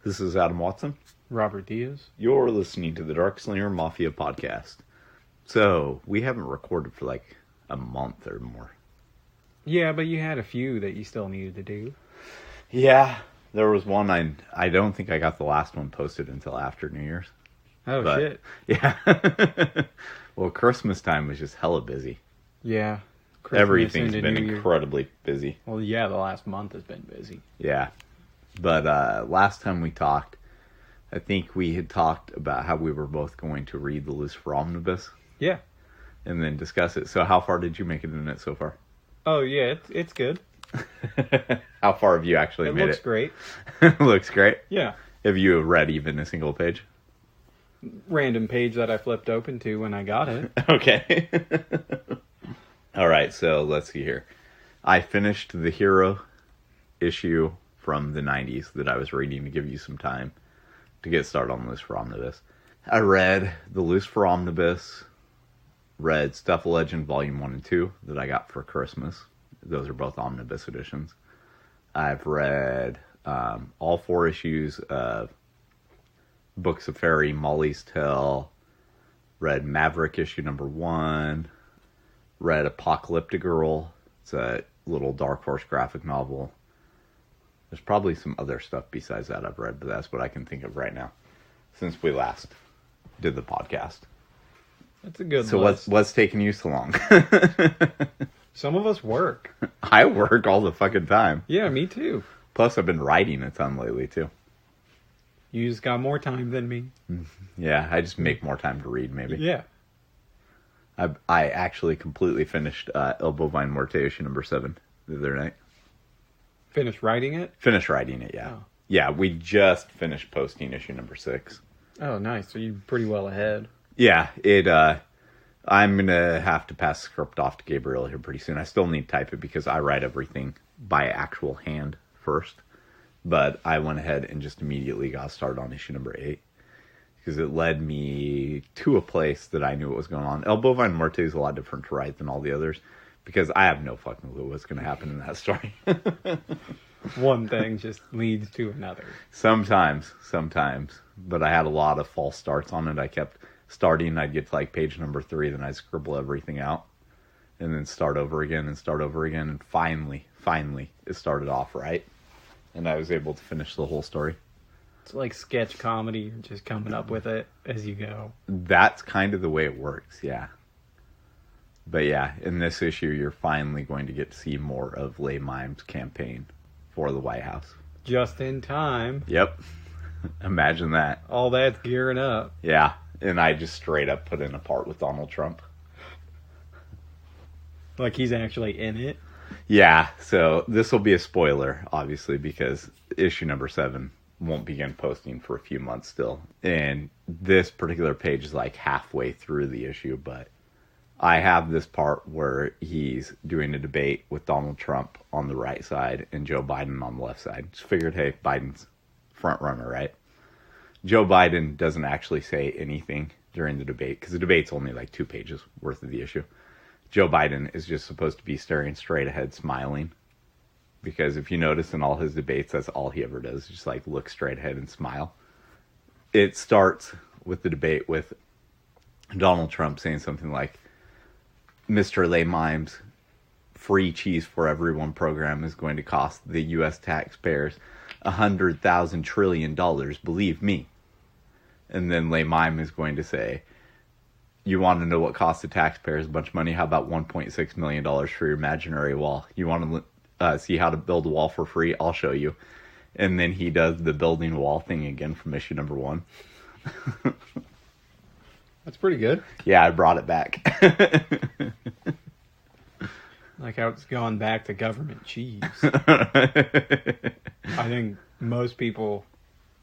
This is Adam Watson. Robert Diaz. You're listening to the Darkslinger Mafia podcast. So, we haven't recorded for like a month or more. Yeah, but you had a few that you still needed to do. Yeah, there was one I don't think I got the last one posted until after New Year's. Oh, but, shit. Yeah. Well, Christmas time was just hella busy. Yeah. Christmas Everything's into been New Year. incredibly busy. Well, yeah, the last month has been busy. Yeah. But last time we talked, I think we had talked about how we were both going to read the Lucifer Omnibus. Yeah. And then discuss it. So how far did you make it in it so far? Oh, yeah, it's good. How far have you actually made it? It looks great. Looks great? Yeah. Have you read even a single page? Random page that I flipped open to when I got it. Okay. All right, so let's see here. I finished the Hero issue from the 90s that I was reading to give you some time to get started on Lucifer Omnibus. I read the Lucifer Omnibus, read Stuff of Legend Volume 1 and 2 that I got for Christmas. Those are both omnibus editions. I've read all 4 issues of Books of Fairy, Molly's Tale, read Maverick issue number 1, read Apocalyptic Girl. It's a little Dark Horse graphic novel. There's probably some other stuff besides that I've read, but that's what I can think of right now since we last did the podcast. That's a good So list. what's taking you so long? Some of us work. I work all the fucking time. Yeah, me too. Plus, I've been writing a ton lately, too. You just got more time than me. Yeah, I just make more time to read, maybe. Yeah. I actually completely finished El Bovine Muerte issue number 7 the other night. Finished writing it? Finished writing it, yeah. Oh. Yeah, we just finished posting issue number 6. Oh, nice. So you're pretty well ahead. Yeah, I'm going to have to pass the script off to Gabriel here pretty soon. I still need to type it because I write everything by actual hand first. But I went ahead and just immediately got started on issue number 8. Because it led me to a place that I knew what was going on. El Bovine Muerte is a lot different to write than all the others. Because I have no fucking clue what's going to happen in that story. One thing just leads to another. Sometimes. But I had a lot of false starts on it. I kept starting. I'd get to like page number 3. Then I'd scribble everything out. And then start over again. And finally, it started off right. And I was able to finish the whole story. It's like sketch comedy. You're just coming up with it as you go. That's kind of the way it works, yeah. But yeah, in this issue, you're finally going to get to see more of Lay Mime's campaign for the White House. Just in time. Yep. Imagine that. All that's gearing up. Yeah. And I just straight up put in a part with Donald Trump. Like he's actually in it. Yeah. So this will be a spoiler, obviously, because issue number 7 won't begin posting for a few months still. And this particular page is like halfway through the issue, but I have this part where he's doing a debate with Donald Trump on the right side and Joe Biden on the left side. Just figured, hey, Biden's front runner, right? Joe Biden doesn't actually say anything during the debate because the debate's only like 2 pages worth of the issue. Joe Biden is just supposed to be staring straight ahead, smiling. Because if you notice in all his debates, that's all he ever does, just like look straight ahead and smile. It starts with the debate with Donald Trump saying something like, Mr. Lay Mime's free cheese for everyone program is going to cost the U.S. taxpayers $100,000 trillion, believe me. And then Lay Mime is going to say, you want to know what costs the taxpayers a bunch of money? How about $1.6 million for your imaginary wall? You want to see how to build a wall for free? I'll show you. And then he does the building wall thing again from issue number 1. That's pretty good. Yeah, I brought it back. Like how it's gone back to government cheese. I think most people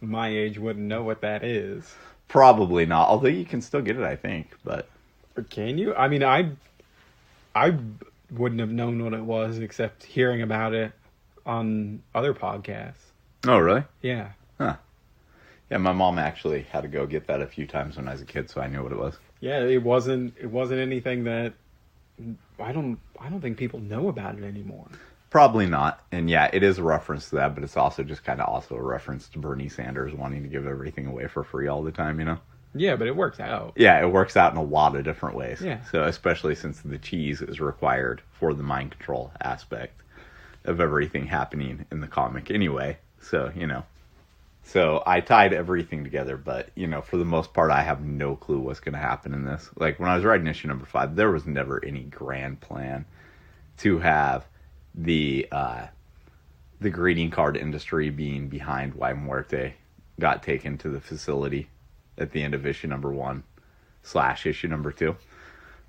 my age wouldn't know what that is. Probably not, although you can still get it, I think. But Or can you? I mean, I wouldn't have known what it was except hearing about it on other podcasts. Oh, really? Yeah. Huh. Yeah, my mom actually had to go get that a few times when I was a kid, so I knew what it was. Yeah, it wasn't anything that I don't think people know about it anymore. Probably not. And yeah, it is a reference to that, but it's also just kind of also a reference to Bernie Sanders wanting to give everything away for free all the time, you know? Yeah, but it works out. Yeah, it works out in a lot of different ways. Yeah. So especially since the cheese is required for the mind control aspect of everything happening in the comic anyway. So, you know. So I tied everything together, but, you know, for the most part, I have no clue what's going to happen in this. Like, when I was writing issue number 5, there was never any grand plan to have the greeting card industry being behind why Muerte got taken to the facility at the end of issue number 1 / issue number 2.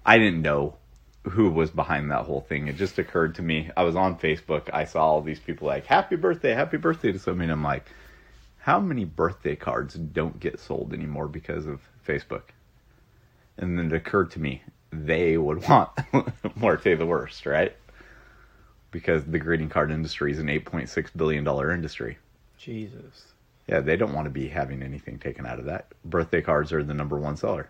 I didn't know who was behind that whole thing. It just occurred to me. I was on Facebook. I saw all these people like, happy birthday to somebody. And I'm like, how many birthday cards don't get sold anymore because of Facebook? And then it occurred to me, they would want Muerte the worst, right? Because the greeting card industry is an $8.6 billion industry. Jesus. Yeah, they don't want to be having anything taken out of that. Birthday cards are the number 1 seller.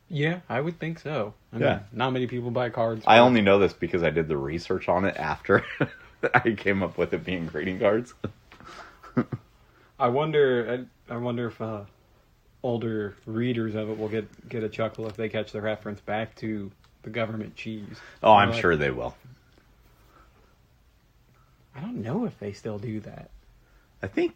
Yeah, I would think so. I mean, not many people buy cards. I only know this because I did the research on it after I came up with it being greeting cards. I wonder if older readers of it will get a chuckle if they catch the reference back to the government cheese. Oh, I'm sure they will. I don't know if they still do that. I think.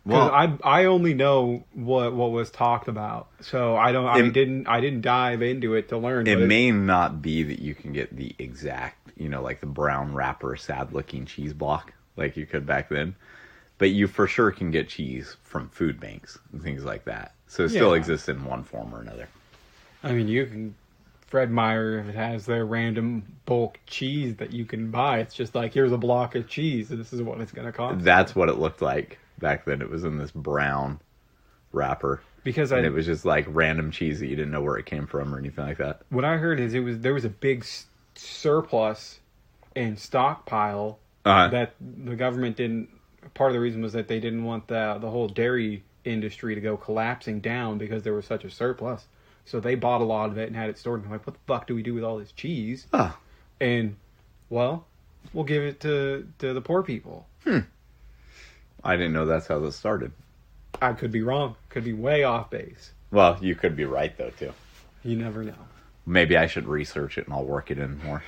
Well, I only know what was talked about, so I didn't dive into it to learn. It may not be that you can get the exact, you know, like the brown wrapper, sad looking cheese block like you could back then, but you for sure can get cheese from food banks and things like that. So it still exists in one form or another. I mean, you can. Fred Meyer, if it has their random bulk cheese that you can buy, it's just like, here's a block of cheese, and this is what it's going to cost. That's what it looked like back then. It was in this brown wrapper. And it was just like random cheese that you didn't know where it came from or anything like that. What I heard is there was a big surplus and stockpile that the government didn't. Part of the reason was that they didn't want the whole dairy industry to go collapsing down because there was such a surplus. So they bought a lot of it and had it stored. And I'm like, what the fuck do we do with all this cheese? Oh. And, well, we'll give it to the poor people. I didn't know that's how this started. I could be wrong. Could be way off base. Well, you could be right, though, too. You never know. Maybe I should research it and I'll work it in more.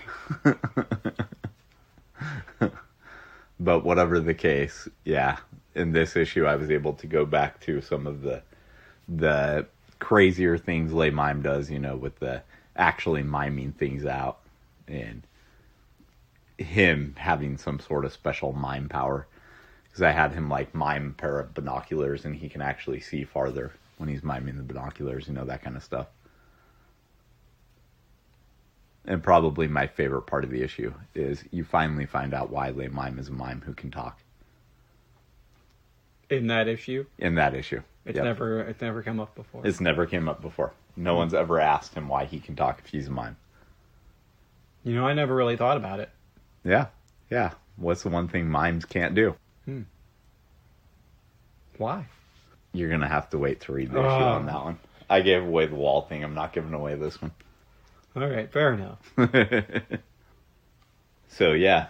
But whatever the case, yeah. In this issue, I was able to go back to some of the crazier things Le Mime does, you know, with the actually miming things out and him having some sort of special mime power. Because I had him like mime a pair of binoculars and he can actually see farther when he's miming the binoculars, you know, that kind of stuff. And probably my favorite part of the issue is you finally find out why Le Mime is a mime who can talk. In that issue? In that issue. It's never come up before. It's never came up before. No one's ever asked him why he can talk if he's a mime. You know, I never really thought about it. Yeah. Yeah. What's the one thing mimes can't do? Why? You're going to have to wait to read the issue on that one. I gave away the wall thing. I'm not giving away this one. All right. Fair enough. So, yeah.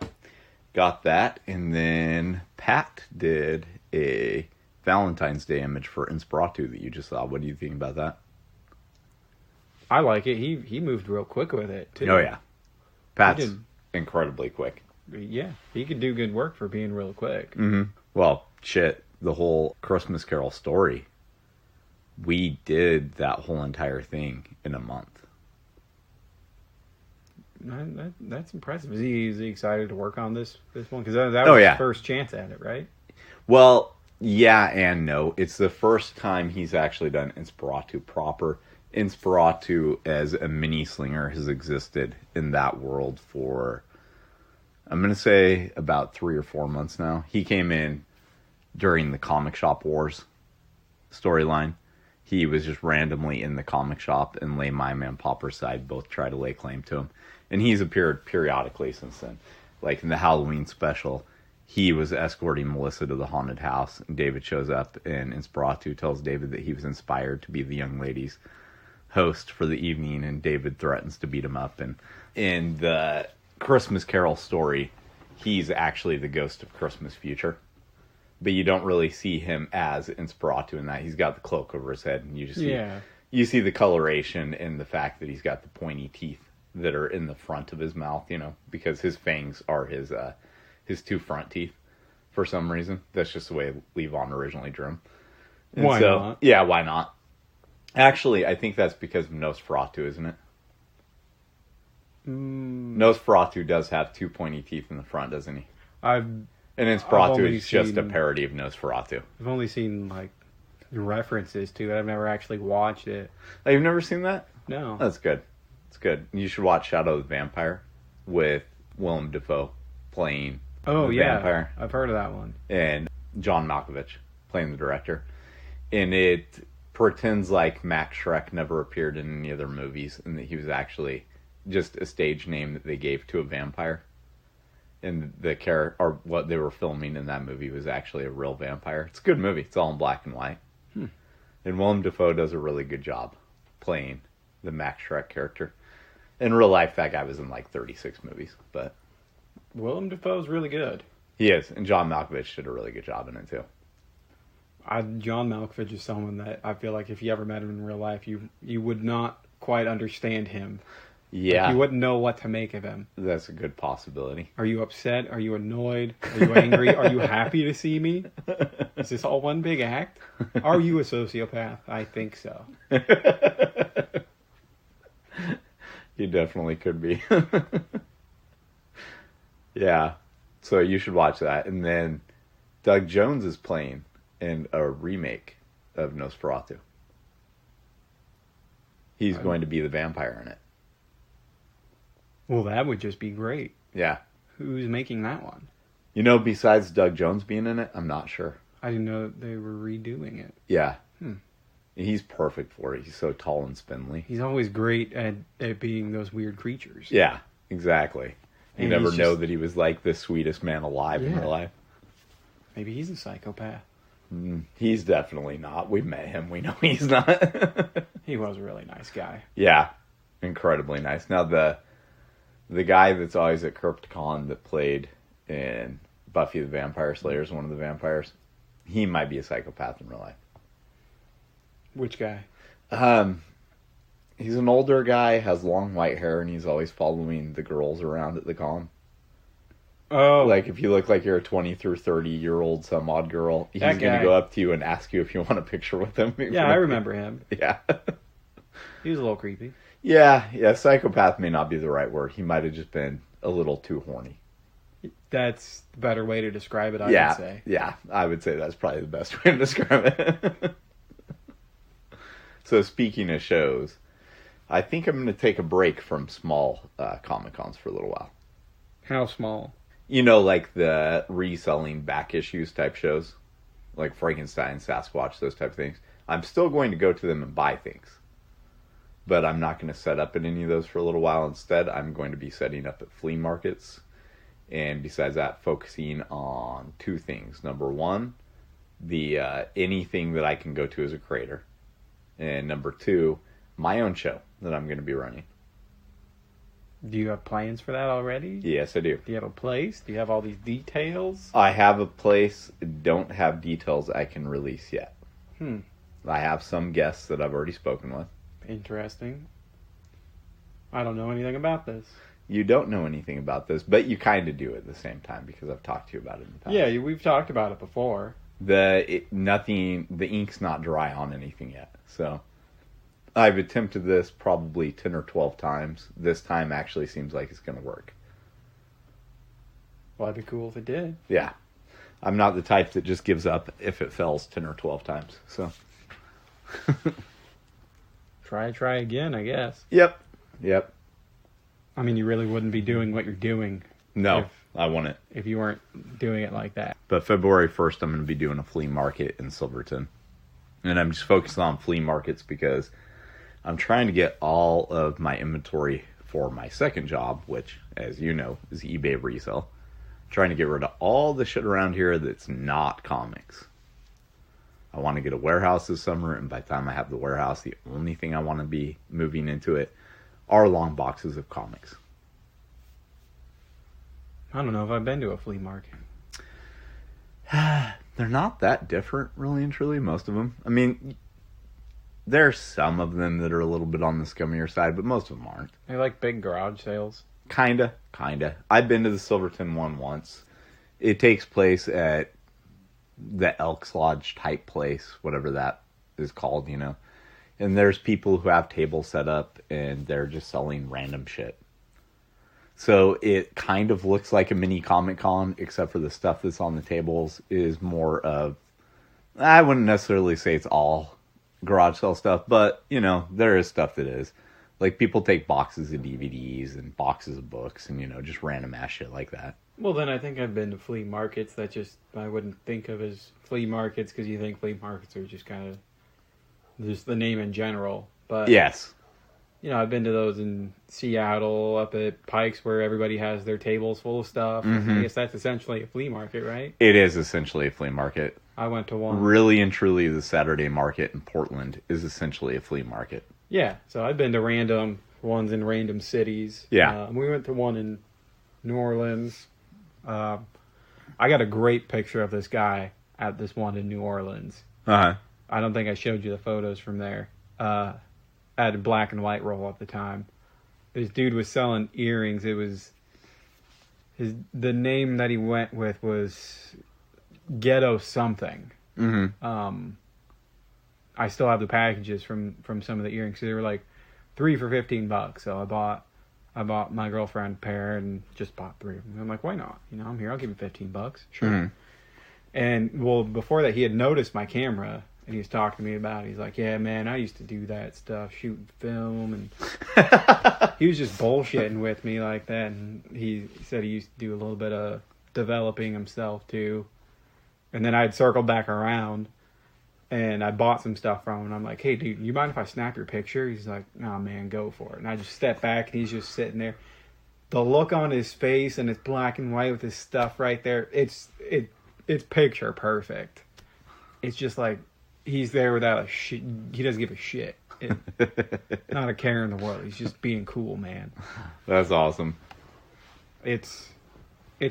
Got that. And then Pat did a Valentine's Day image for Inspiratu that you just saw. What do you think about that? I like it. He moved real quick with it, too. Oh, yeah. Pat's incredibly quick. Yeah. He could do good work for being real quick. Mm-hmm. Well, shit. The whole Christmas Carol story, we did that whole entire thing in a month. That's impressive. Is he excited to work on this one? Because that was his first chance at it, right? Well, yeah and no. It's the first time he's actually done Inspiratu proper. Inspiratu as a mini slinger has existed in that world for, I'm going to say, about 3 or 4 months now. He came in during the Comic Shop Wars storyline. He was just randomly in the comic shop, and Le Mime and Popper's side both try to lay claim to him. And he's appeared periodically since then. Like in the Halloween special, he was escorting Melissa to the haunted house, and David shows up, and Inspiratu tells David that he was inspired to be the young lady's host for the evening, and David threatens to beat him up. And in the Christmas Carol story, he's actually the ghost of Christmas Future. But you don't really see him as Nosferatu in that. He's got the cloak over his head, and you just you see the coloration and the fact that he's got the pointy teeth that are in the front of his mouth, you know, because his fangs are his two front teeth for some reason. That's just the way Levon originally drew him. And why not? Yeah, why not? Actually, I think that's because of Nosferatu, isn't it? Nosferatu does have two pointy teeth in the front, doesn't he? And Nosferatu is just a parody of Nosferatu. I've only seen, like, references to it. I've never actually watched it. Oh, you've never seen that? No. That's good. It's good. You should watch Shadow of the Vampire with Willem Dafoe playing the vampire. I've heard of that one. And John Malkovich playing the director. And it pretends like Max Schreck never appeared in any other movies and that he was actually just a stage name that they gave to a vampire. And the character, or what they were filming in that movie, was actually a real vampire. It's a good movie. It's all in black and white. And Willem Dafoe does a really good job playing the Max Schreck character. In real life, that guy was in like 36 movies. But Willem Dafoe's really good. He is. And John Malkovich did a really good job in it, too. John Malkovich is someone that I feel like if you ever met him in real life, you would not quite understand him. Yeah. Like you wouldn't know what to make of him. That's a good possibility. Are you upset? Are you annoyed? Are you angry? Are you happy to see me? Is this all one big act? Are you a sociopath? I think so. You definitely could be. Yeah. So you should watch that. And then Doug Jones is playing in a remake of Nosferatu. He's going to be the vampire in it. Well, that would just be great. Yeah. Who's making that one? You know, besides Doug Jones being in it, I'm not sure. I didn't know they were redoing it. Yeah. He's perfect for it. He's so tall and spindly. He's always great at being those weird creatures. Yeah, exactly. You never know that he was like the sweetest man alive in real life. Maybe he's a psychopath. He's definitely not. We've met him. We know he's not. He was a really nice guy. Yeah. Incredibly nice. Now, the guy that's always at Crypticon that played in Buffy the Vampire Slayer is one of the vampires. He might be a psychopath in real life. Which guy? He's an older guy, has long white hair, and he's always following the girls around at the con. Oh. Like, if you look like you're a 20 through 30-year-old some odd girl, he's going to go up to you and ask you if you want a picture with him. Yeah, I remember him. Yeah. He was a little creepy. Yeah, psychopath may not be the right word. He might have just been a little too horny. That's the better way to describe it, I would say. Yeah, I would say that's probably the best way to describe it. So speaking of shows, I think I'm going to take a break from small Comic-Cons for a little while. How small? You know, like the reselling back issues type shows. Like Frankenstein, Sasquatch, those type of things. I'm still going to go to them and buy things. But I'm not going to set up at any of those for a little while. Instead, I'm going to be setting up at flea markets. And besides that, focusing on two things. Number one, the anything that I can go to as a creator. And number two, my own show that I'm going to be running. Do you have plans for that already? Yes, I do. Do you have a place? Do you have all these details? I have a place. Don't have details I can release yet. I have some guests that I've already spoken with. Interesting. I don't know anything about this. You don't know anything about this, but you kind of do at the same time because I've talked to you about it in the past. Yeah, we've talked about it before. The ink's not dry on anything yet. So I've attempted this probably 10 or 12 times. This time actually seems like it's going to work. Well, that'd be cool if it did. Yeah. I'm not the type that just gives up if it fails 10 or 12 times. So Try again, I guess. Yep. I mean, you really wouldn't be doing what you're doing. No, I wouldn't. If you weren't doing it like that. But February 1st, I'm going to be doing a flea market in Silverton. And I'm just focused on flea markets because I'm trying to get all of my inventory for my second job, which, as you know, is eBay resale. I'm trying to get rid of all the shit around here that's not comics. I want to get a warehouse this summer, and by the time I have the warehouse, the only thing I want to be moving into it are long boxes of comics. I don't know if I've been to a flea market. They're not that different, really and truly, most of them. I mean, there's some of them that are a little bit on the scummier side, but most of them aren't. They're like big garage sales. Kinda. I've been to the Silverton one once. It takes place at the Elks Lodge type place, whatever that is called, you know. And there's people who have tables set up and they're just selling random shit. So it kind of looks like a mini Comic-Con, except for the stuff that's on the tables is more of, I wouldn't necessarily say it's all garage sale stuff, but, you know, there is stuff that is. Like, people take boxes of DVDs and boxes of books and, you know, just random ass shit like that. Well, then I think I've been to flea markets that just, I wouldn't think of as flea markets because you think flea markets are just kind of, just the name in general. But yes. You know, I've been to those in Seattle, up at Pikes, where everybody has their tables full of stuff. Mm-hmm. I guess that's essentially a flea market, right? It is essentially a flea market. I went to one. Really and truly, the Saturday market in Portland is essentially a flea market. Yeah, so I've been to random ones in random cities. Yeah. We went to one in New Orleans. I got a great picture of this guy at this one in New Orleans. Uh-huh. I don't think I showed you the photos from there. I had a black and white roll at the time. This dude was selling earrings. It was the name that he went with was Ghetto something. Mm-hmm. I still have the packages from some of the earrings. So they were like 3 for $15. So I bought my girlfriend a pair and just bought 3 of them. I'm like, why not? You know, I'm here. I'll give you $15. Sure. Mm-hmm. And well, before that, he had noticed my camera. And he was talking to me about it. He's like, yeah, man, I used to do that stuff, shooting film. And he was just bullshitting with me like that. And he said he used to do a little bit of developing himself, too. And then I'd circled back around. And I bought some stuff from him. And I'm like, hey, dude, you mind if I snap your picture? He's like, nah, man, go for it. And I just stepped back. And he's just sitting there. The look on his face and it's black and white with his stuff right there. It's picture perfect. It's just like... He's there without a shit. He doesn't give a shit. Not a care in the world. He's just being cool, man. That's awesome. It's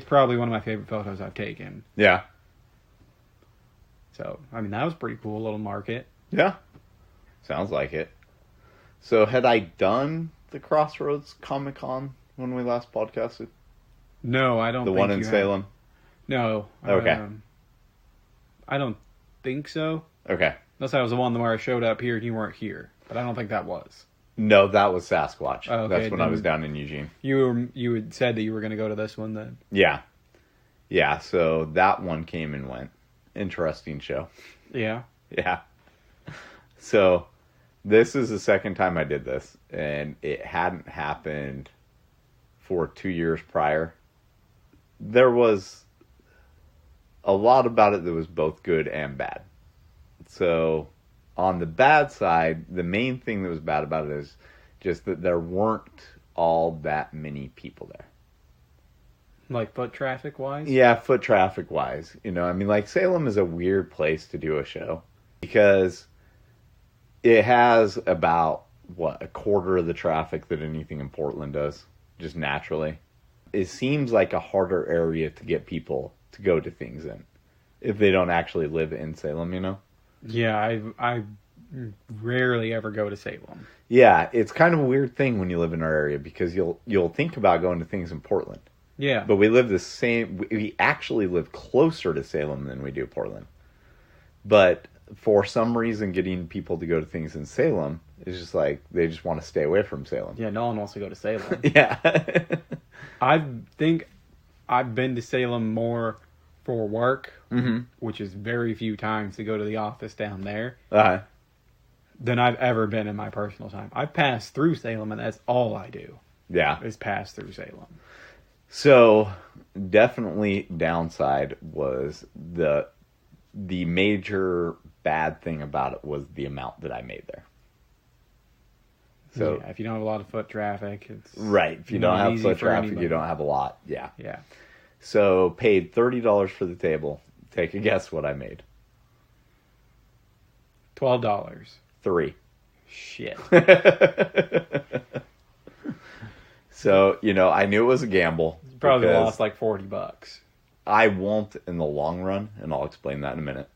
probably one of my favorite photos I've taken. Yeah. So, I mean, that was pretty cool. Little market. Yeah. Sounds like it. So, had I done the Crossroads Comic-Con when we last podcasted? No, I don't think the one in Salem? No. Okay. I don't think so. Okay. Unless that was the one where I showed up here and you weren't here. But I don't think that was. No, that was Sasquatch. Oh, okay. That's when I was down in Eugene. You had said that you were going to go to this one then. Yeah. Yeah, so that one came and went. Interesting show. Yeah. Yeah. So, this is the second time I did this. And it hadn't happened for 2 years prior. There was a lot about it that was both good and bad. So, on the bad side, the main thing that was bad about it is just that there weren't all that many people there. Like foot traffic wise? Yeah, foot traffic wise. You know, I mean, like, Salem is a weird place to do a show because it has about, a quarter of the traffic that anything in Portland does, just naturally. It seems like a harder area to get people to go to things in if they don't actually live in Salem, you know? Yeah, I rarely ever go to Salem. Yeah, it's kind of a weird thing when you live in our area because you'll think about going to things in Portland. Yeah. But we actually live closer to Salem than we do Portland. But for some reason, getting people to go to things in Salem is just like, they just want to stay away from Salem. Yeah, no one wants to go to Salem. Yeah. I think I've been to Salem more for work, mm-hmm. which is very few times to go to the office down there, uh-huh. than I've ever been in my personal time. I've passed through Salem, and that's all I do. Yeah. Is pass through Salem. So, definitely downside was the major bad thing about it was the amount that I made there. So, yeah, if you don't have a lot of foot traffic, it's right. If you don't have foot traffic, you don't have a lot. Yeah. Yeah. So, paid $30 for the table. Take a guess what I made. $12. $3. Shit. So, you know, I knew it was a gamble. Probably lost like $40. I won't in the long run, and I'll explain that in a minute.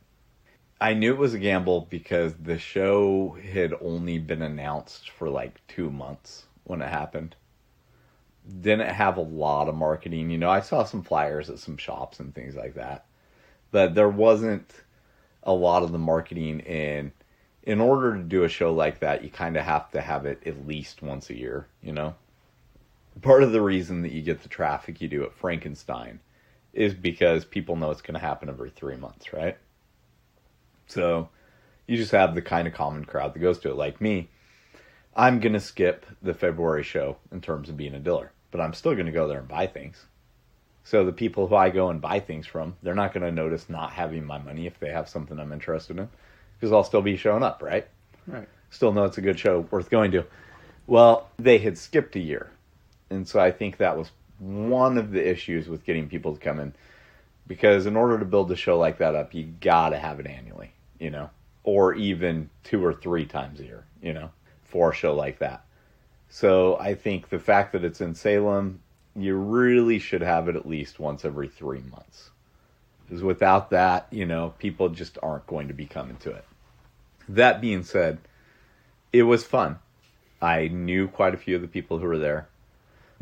I knew it was a gamble because the show had only been announced for like 2 months when it happened. Didn't have a lot of marketing. You know, I saw some flyers at some shops and things like that. But there wasn't a lot of the marketing. And in order to do a show like that, you kind of have to have it at least once a year, you know? Part of the reason that you get the traffic you do at Frankenstein is because people know it's going to happen every 3 months, right? So you just have the kind of common crowd that goes to it. Like me, I'm going to skip the February show in terms of being a dealer, but I'm still going to go there and buy things. So the people who I go and buy things from, they're not going to notice not having my money if they have something I'm interested in, because I'll still be showing up, right? Right. Still know it's a good show worth going to. Well, they had skipped a year. And so I think that was one of the issues with getting people to come in, because in order to build a show like that up, you got to have it annually, you know, or even 2 or 3 times a year, you know, for a show like that. So I think the fact that it's in Salem, you really should have it at least once every 3 months. Because without that, you know, people just aren't going to be coming to it. That being said, it was fun. I knew quite a few of the people who were there.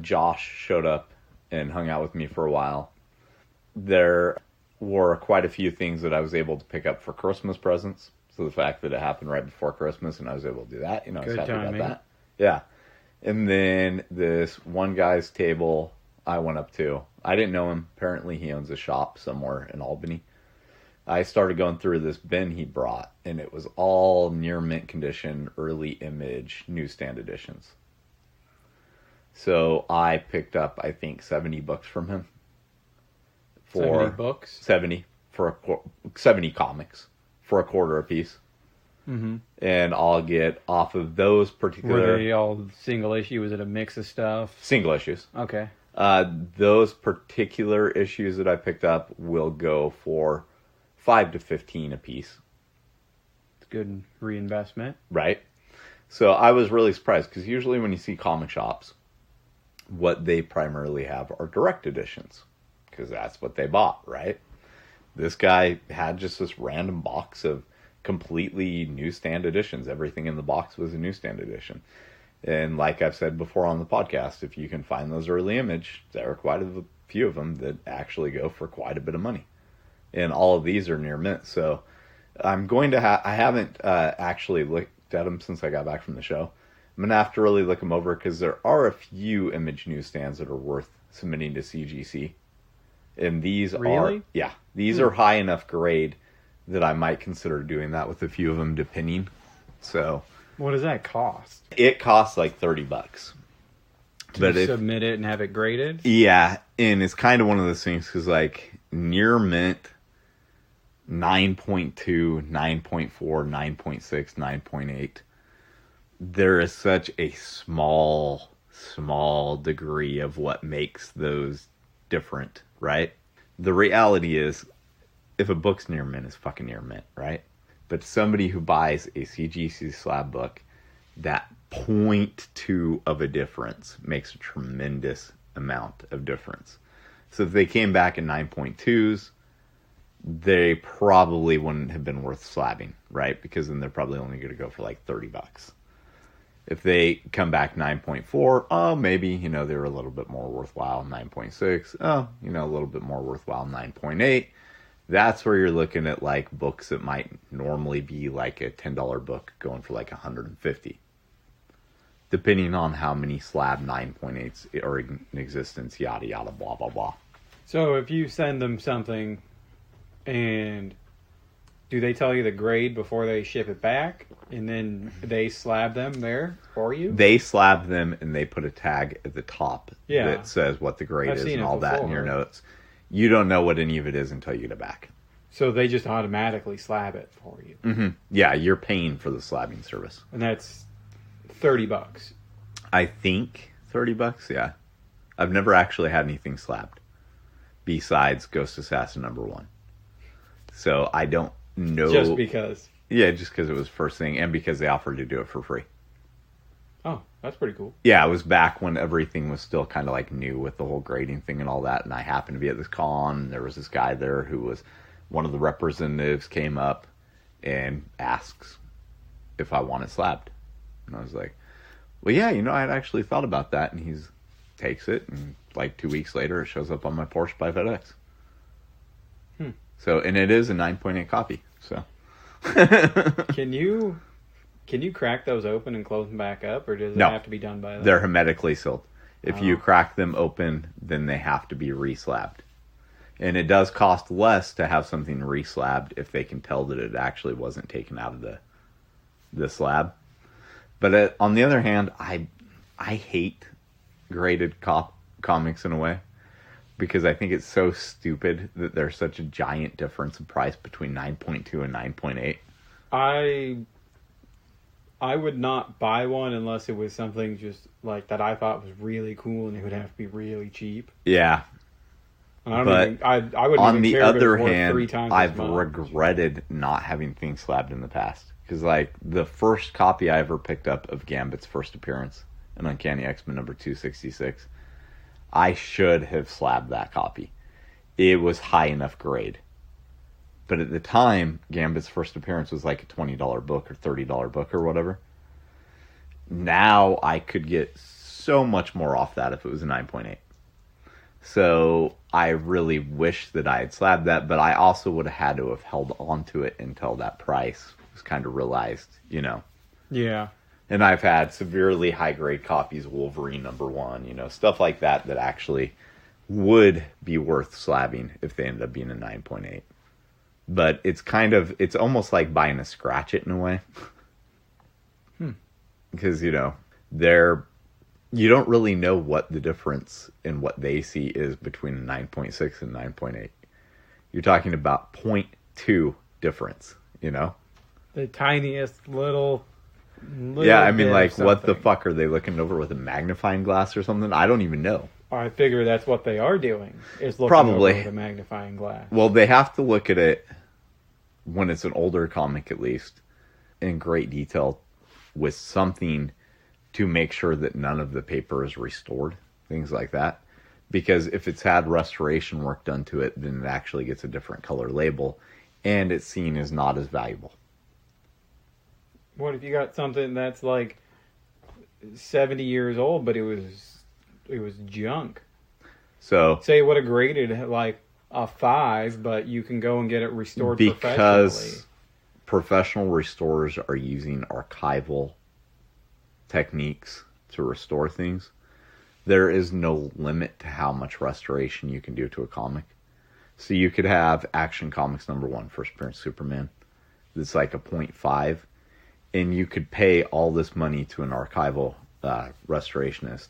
Josh showed up and hung out with me for a while. There were quite a few things that I was able to pick up for Christmas presents. So the fact that it happened right before Christmas and I was able to do that, you know, I was happy about that. Yeah. And then this one guy's table I went up to. I didn't know him. Apparently he owns a shop somewhere in Albany. I started going through this bin he brought, and it was all near mint condition, early image newsstand editions. So I picked up, I think, $70 from him. For 70 books? 70 for 70 comics for $0.25 a piece. Mm-hmm. And I'll get off of those particular... Were they all single issue? Was it a mix of stuff? Single issues. Okay. Those particular issues that I picked up will go for $5 to $15 a piece. It's good reinvestment. Right. So I was really surprised, because usually when you see comic shops, what they primarily have are direct editions, because that's what they bought, right? This guy had just this random box of completely newsstand editions. Everything in the box was a newsstand edition. And like I've said before on the podcast, if you can find those early image, there are quite a few of them that actually go for quite a bit of money. And all of these are near mint. So I'm going to I haven't actually looked at them since I got back from the show. I'm going to have to really look them over, because there are a few image newsstands that are worth submitting to CGC. And these are, yeah, these are high enough grade that I might consider doing that with a few of them, depending. So, what does that cost? It costs like $30 to submit it and have it graded. Yeah, and it's kind of one of those things, because like near mint, 9.2, 9.4, 9.6, 9.8. There is such a small degree of what makes those different, right? The reality is, if a book's near mint, it's fucking near mint, right? But somebody who buys a CGC slab book, that 0.2 of a difference makes a tremendous amount of difference. So if they came back in 9.2s, they probably wouldn't have been worth slabbing, right? Because then they're probably only going to go for like $30. If they come back 9.4, oh, maybe, you know, they're a little bit more worthwhile. 9.6, oh, you know, a little bit more worthwhile. 9.8, that's where you're looking at like books that might normally be like a $10 book going for like $150. Depending on how many slab 9.8s are in existence, yada, yada, blah, blah, blah. So if you send them something, and do they tell you the grade before they ship it back? And then they slab them there for you? They slab them and they put a tag at the top that says what the grade is and all that in your notes. You don't know what any of it is until you get it back. So they just automatically slab it for you? Mm-hmm. Yeah, you're paying for the slabbing service. And that's $30. I think $30, yeah. I've never actually had anything slabbed besides Ghost Assassin #1. So I don't know. Just because? Yeah, just because it was first thing, and because they offered to do it for free. Oh, that's pretty cool. Yeah, it was back when everything was still kind of like new with the whole grading thing and all that. And I happened to be at this con. And there was this guy there who was one of the representatives, came up and asks if I want it slabbed. And I was like, well, yeah, I'd actually thought about that. And he takes it, and like 2 weeks later, it shows up on my Porsche by FedEx. So, and it is a 9.8 copy. So, Can you crack those open and close them back up, or does it have to be done by that? They're hermetically sealed. If you crack them open, then they have to be re-slabbed. And it does cost less to have something re-slabbed if they can tell that it actually wasn't taken out of the slab. But on the other hand, I hate graded comics in a way, because I think it's so stupid that there's such a giant difference in price between 9.2 and 9.8. I would not buy one unless it was something just like that I thought was really cool, and it would have to be really cheap. Yeah. I wouldn't on even the care other if it was hand, 3 times I've regretted not having things slabbed in the past. Because, like, the first copy I ever picked up of Gambit's first appearance in Uncanny X-Men number 266, I should have slabbed that copy. It was high enough grade. But at the time, Gambit's first appearance was like a $20 book or $30 book or whatever. Now I could get so much more off that if it was a 9.8. So I really wish that I had slabbed that, but I also would have had to have held on to it until that price was kind of realized, Yeah. And I've had severely high-grade copies of Wolverine #1, stuff like that actually would be worth slabbing if they ended up being a 9.8. But it's almost like buying a scratch it in a way. Because, you don't really know what the difference in what they see is between a 9.6 and 9.8. You're talking about 0.2 difference, The tiniest little yeah, I mean, like, what the fuck are they looking over with a magnifying glass or something? I don't even know. I figure that's what they are doing, is looking Probably over with a magnifying glass. Well, they have to look at it when it's an older comic, at least, in great detail with something to make sure that none of the paper is restored, things like that. Because if it's had restoration work done to it, then it actually gets a different color label, and it's seen as not as valuable. What if you got something that's like 70 years old, but it was junk? So say it would have graded like a 5, but you can go and get it restored because professionally. Professional restorers are using archival techniques to restore things. There is no limit to how much restoration you can do to a comic. So you could have Action Comics #1, First Appearance Superman, that's like a 0.5, and you could pay all this money to an archival restorationist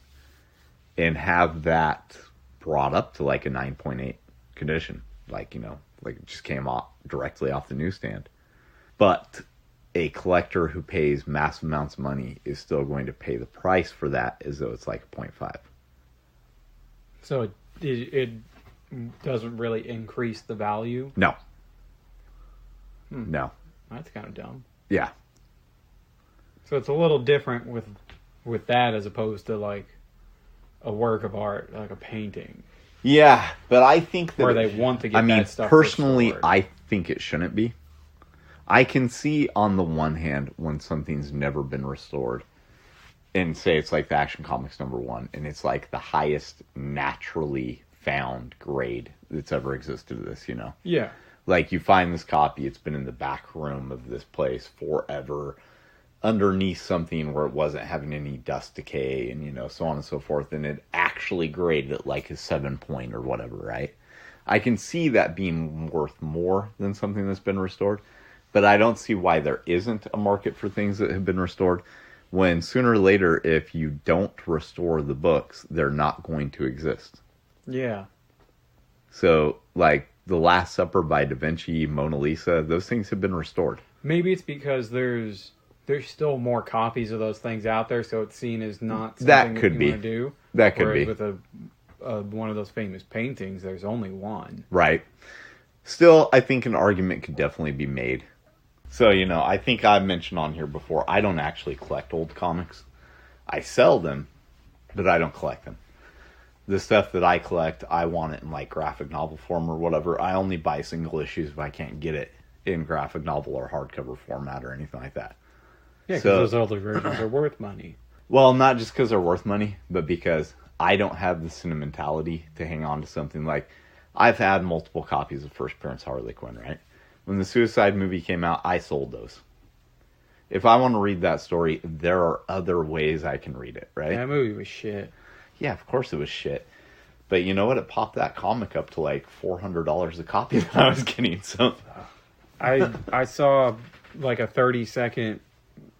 and have that brought up to like a 9.8 condition. Like, like it just came off directly off the newsstand. But a collector who pays massive amounts of money is still going to pay the price for that as though it's like a 0.5. So it doesn't really increase the value? No. No. That's kind of dumb. Yeah. So it's a little different with that as opposed to like a work of art, like a painting. Yeah, but I think that where they want to get that stuff personally, restored. I think it shouldn't be. I can see on the one hand when something's never been restored, and say it's like the Action Comics #1, and it's like the highest naturally found grade that's ever existed of this, Yeah. Like, you find this copy, it's been in the back room of this place forever, underneath something where it wasn't having any dust decay, and, so on and so forth, and it actually graded at like a 7 point or whatever, right? I can see that being worth more than something that's been restored, but I don't see why there isn't a market for things that have been restored, when sooner or later, if you don't restore the books, they're not going to exist. Yeah. So, like, The Last Supper by Da Vinci, Mona Lisa, those things have been restored. Maybe it's because there's still more copies of those things out there, so it's seen as not something that could you be. want to do. That could Whereas be. with one of those famous paintings, there's only one. Right. Still, I think an argument could definitely be made. So, I think I mentioned on here before, I don't actually collect old comics. I sell them, but I don't collect them. The stuff that I collect, I want it in like graphic novel form or whatever. I only buy single issues if I can't get it in graphic novel or hardcover format or anything like that. Yeah, because those older versions are worth money. Well, not just because they're worth money, but because I don't have the sentimentality to hang on to something. Like, I've had multiple copies of First Appearance Harley Quinn, right? When the Suicide movie came out, I sold those. If I want to read that story, there are other ways I can read it, right? That movie was shit. Yeah, of course it was shit. But you know what? It popped that comic up to like $400 a copy that I was getting. So I saw like a 30-second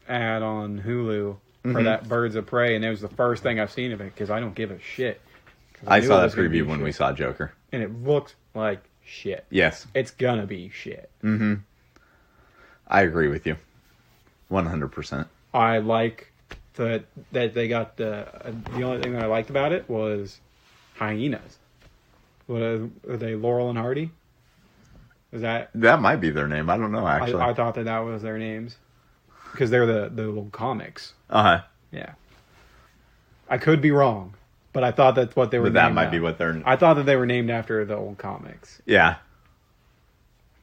ad on Hulu for that Birds of Prey, and it was the first thing I've seen of it because I don't give a shit. I saw that preview when we saw Joker. And it looked like shit. Yes. It's gonna be shit. Mm-hmm. I agree with you. 100%. I like that they got the only thing that I liked about it was hyenas. What are they, Laurel and Hardy? Is that might be their name? I don't know, actually. I thought that was their names because they're the little comics. Uh-huh. Yeah. I could be wrong, but I thought that's what they were. But that might be what they're. I thought that they were named after the old comics. Yeah.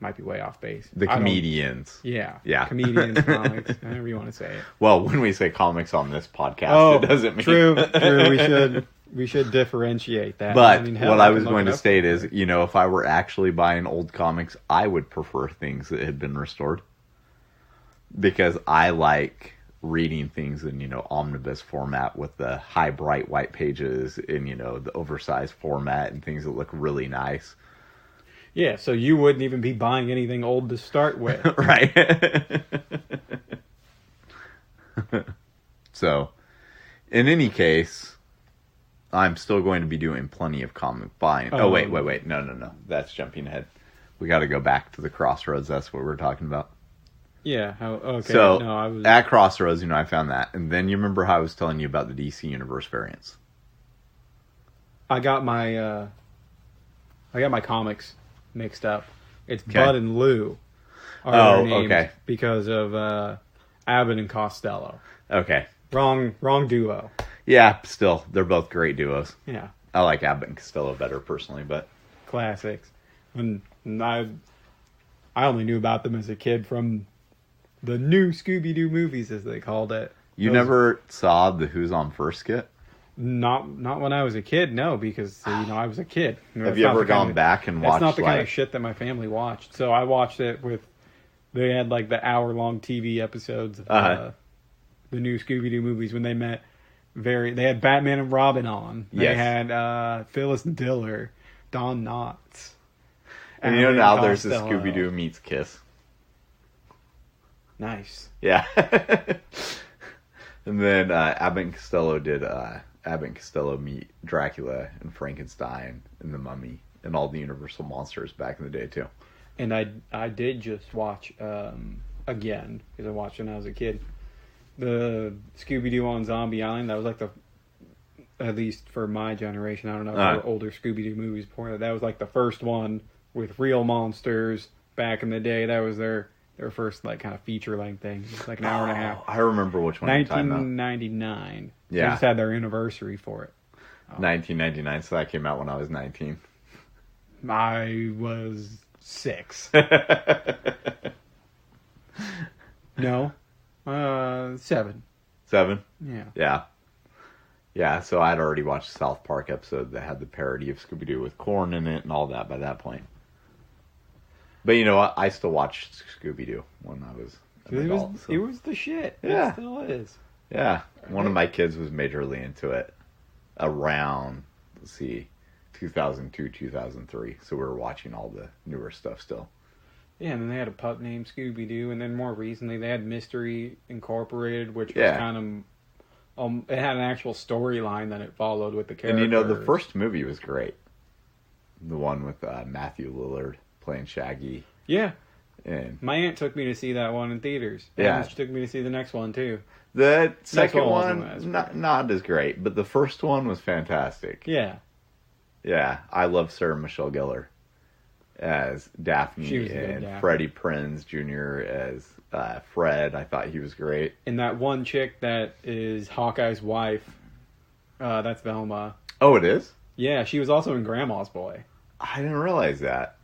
Might be way off base. The comedians. Yeah. Yeah. Comedians, comics, however you want to say it. Well, when we say comics on this podcast, it doesn't mean... True. We should differentiate that. But what I was going to state is, you know, if I were actually buying old comics, I would prefer things that had been restored. Because I like reading things in, you know, omnibus format with the high bright white pages in, you know, the oversized format and things that look really nice. Yeah, so you wouldn't even be buying anything old to start with. Right. So, in any case, I'm still going to be doing plenty of comic buying. Oh, wait. No. That's jumping ahead. We got to go back to the Crossroads. That's what we're talking about. Yeah. Okay. So, at Crossroads, you know, I found that. And then you remember how I was telling you about the DC Universe variants? I got my comics mixed up. It's Bud and Lou are their names because of Abbott and Costello. Okay. Wrong duo. Yeah, still, they're both great duos. Yeah. I like Abbott and Costello better personally, but... Classics. And I only knew about them as a kid from the new Scooby-Doo movies, as they called it. You never saw the Who's on First skit? Not when I was a kid, no, because I was a kid. Have you ever gone back and watched? That's not the kind of shit that my family watched. So I watched it they had like the hour-long TV episodes of the new Scooby-Doo movies when they met. They had Batman and Robin on. They had Phyllis Diller, Don Knotts. And you know now there's a Scooby-Doo meets Kiss. Nice. Yeah. And then Abbott and Costello did Abbott and Costello meet Dracula and Frankenstein and the Mummy and all the Universal monsters back in the day too. And I did just watch again because I watched when I was a kid the Scooby-Doo on Zombie Island. That was like at least for my generation. I don't know if there were older Scooby-Doo movies before that. That was like the first one with real monsters back in the day. That was their first like kind of feature length thing. It was like an hour and a half. I remember which one. 1999. Yeah, they just had their anniversary for it. 1999. So that came out when I was 19. I was 6. No, 7. 7. Yeah. Yeah. So I'd already watched the South Park episode that had the parody of Scooby-Doo with corn in it and all that by that point. But you know what? I still watched Scooby-Doo when I was an adult. It was the shit. Yeah. It still is. Yeah. One of my kids was majorly into it around, 2002, 2003. So we were watching all the newer stuff still. Yeah, and then they had a pup named Scooby-Doo, and then more recently they had Mystery Incorporated, which was kind of... it had an actual storyline that it followed with the characters. And you know, the first movie was great. The one with Matthew Lillard playing Shaggy. Yeah. And my aunt took me to see that one in theaters. Yeah. And she took me to see the next one, too. The second one, not as great, but the first one was fantastic. Yeah. Yeah, I love Sarah Michelle Gellar. as Daphne and Daphne. Freddie Prinze Jr. as Fred. I thought he was great. And that one chick that is Hawkeye's wife, that's Velma. Oh, it is? Yeah, she was also in Grandma's Boy. I didn't realize that.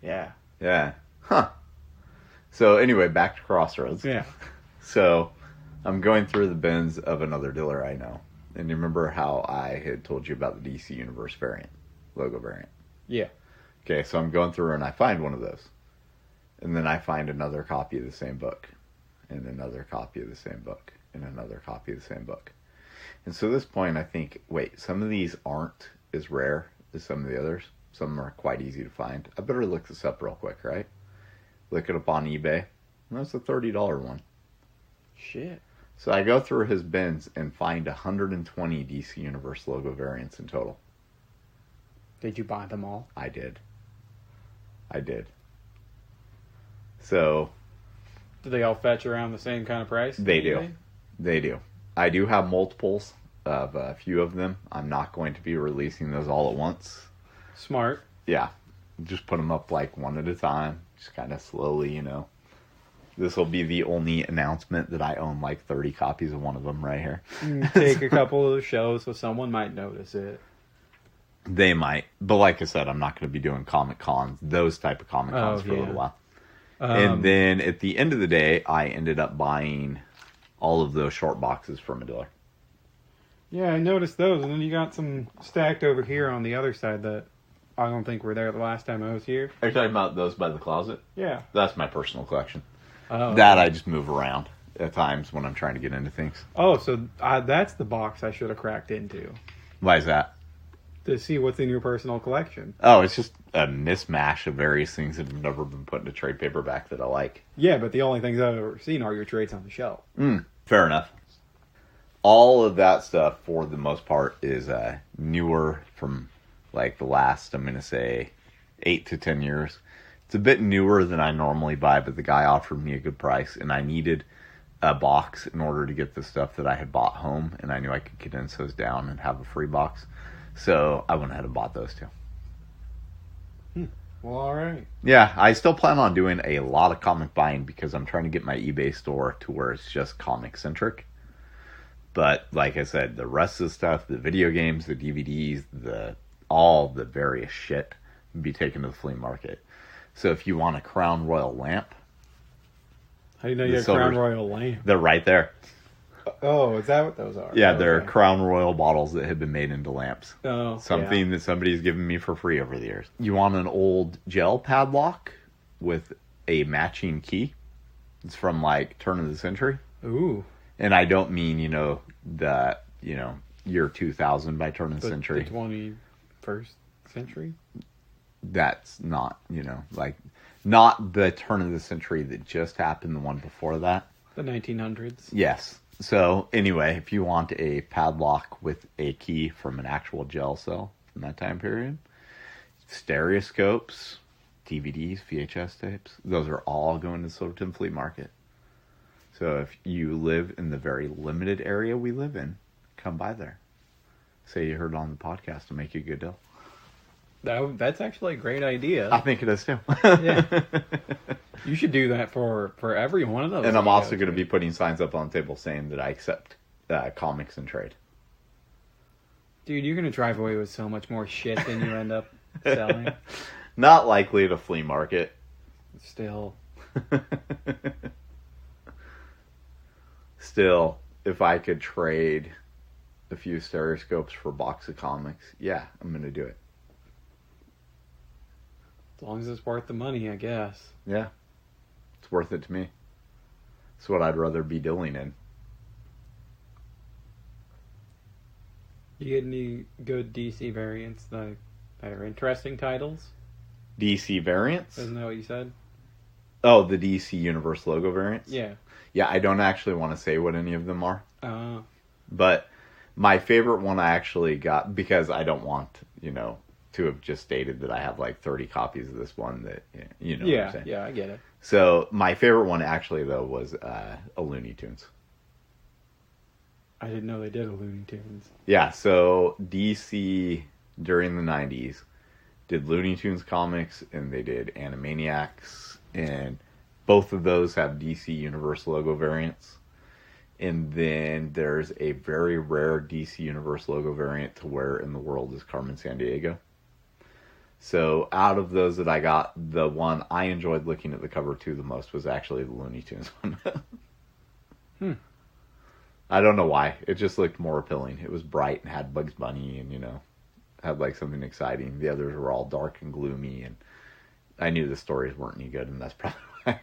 Yeah. Yeah. Huh. So anyway, back to Crossroads. Yeah. So I'm going through the bins of another dealer I know. And you remember how I had told you about the DC Universe variant, logo variant? Yeah. Okay, so I'm going through and I find one of those. And then I find another copy of the same book. And another copy of the same book. And another copy of the same book. And so at this point I think, wait, some of these aren't as rare as some of the others. Some of them are quite easy to find. I better look this up real quick, right? Look it up on eBay. And that's a $30 one. Shit. So I go through his bins and find 120 DC Universe logo variants in total. Did you buy them all? I did. So... Do they all fetch around the same kind of price? They do. They do. I do have multiples of a few of them. I'm not going to be releasing those all at once. Smart. Yeah. Just put them up like one at a time. Just kind of slowly, you know. This will be the only announcement that I own like 30 copies of one of them right here. Take a couple of shows so someone might notice it. They might. But like I said, I'm not going to be doing Comic Cons, those type of Comic Cons for a little while. And then at the end of the day, I ended up buying all of those short boxes from a dealer. Yeah, I noticed those. And then you got some stacked over here on the other side that I don't think were there the last time I was here. Are you talking about those by the closet? Yeah. That's my personal collection. Oh, that I just move around at times when I'm trying to get into things. Oh, so that's the box I should have cracked into. Why is that? To see what's in your personal collection. Oh, it's just a mismatch of various things that have never been put into trade paperback that I like. Yeah, but the only things I've ever seen are your trades on the shelf. Fair enough. All of that stuff, for the most part, is newer from like the last, I'm going to say, 8 to 10 years. It's a bit newer than I normally buy, but the guy offered me a good price, and I needed a box in order to get the stuff that I had bought home, and I knew I could condense those down and have a free box. So I went ahead and bought those two. Well, all right. Yeah, I still plan on doing a lot of comic buying because I'm trying to get my eBay store to where it's just comic-centric. But like I said, the rest of the stuff, the video games, the DVDs, all the various shit would be taken to the flea market. So if you want a Crown Royal lamp... How do you know you have Crown Royal lamp? They're right there. Oh, is that what those are? Yeah, they're Crown Royal bottles that have been made into lamps. Oh, Something that somebody's given me for free over the years. You want an old gel padlock with a matching key? It's from like turn of the century. Ooh. And I don't mean, the year 2000 by turn of the century. The 21st century? That's not, not the turn of the century that just happened, the one before that. The 1900s. Yes. So, anyway, if you want a padlock with a key from an actual gel cell from that time period, stereoscopes, DVDs, VHS tapes, those are all going to the Silverton Flea Market. So, if you live in the very limited area we live in, come by there. Say you heard it on the podcast and make you a good deal. That's actually a great idea. I think it is too. Yeah. You should do that for every one of those. And I'm also going to be putting signs up on the table saying that I accept comics and trade. Dude, you're going to drive away with so much more shit than you end up selling. Not likely at a flea market. Still, if I could trade a few stereoscopes for a box of comics, yeah, I'm going to do it. As long as it's worth the money, I guess. Yeah. It's worth it to me. It's what I'd rather be dealing in. You get any good DC variants that are interesting titles? DC variants? Isn't that what you said? Oh, the DC Universe logo variants? Yeah. Yeah, I don't actually want to say what any of them are. But my favorite one I actually got, because I don't want, to have just stated that I have like 30 copies of this one that, what I'm saying. Yeah, I get it. So my favorite one actually, though, was a Looney Tunes. I didn't know they did a Looney Tunes. Yeah, so DC during the 90s did Looney Tunes comics, and they did Animaniacs, and both of those have DC Universe logo variants. And then there's a very rare DC Universe logo variant to where in the world is Carmen Sandiego. So out of those that I got, the one I enjoyed looking at the cover to the most was actually the Looney Tunes one. I don't know why. It just looked more appealing. It was bright and had Bugs Bunny and, had like something exciting. The others were all dark and gloomy, and I knew the stories weren't any good, and that's probably why.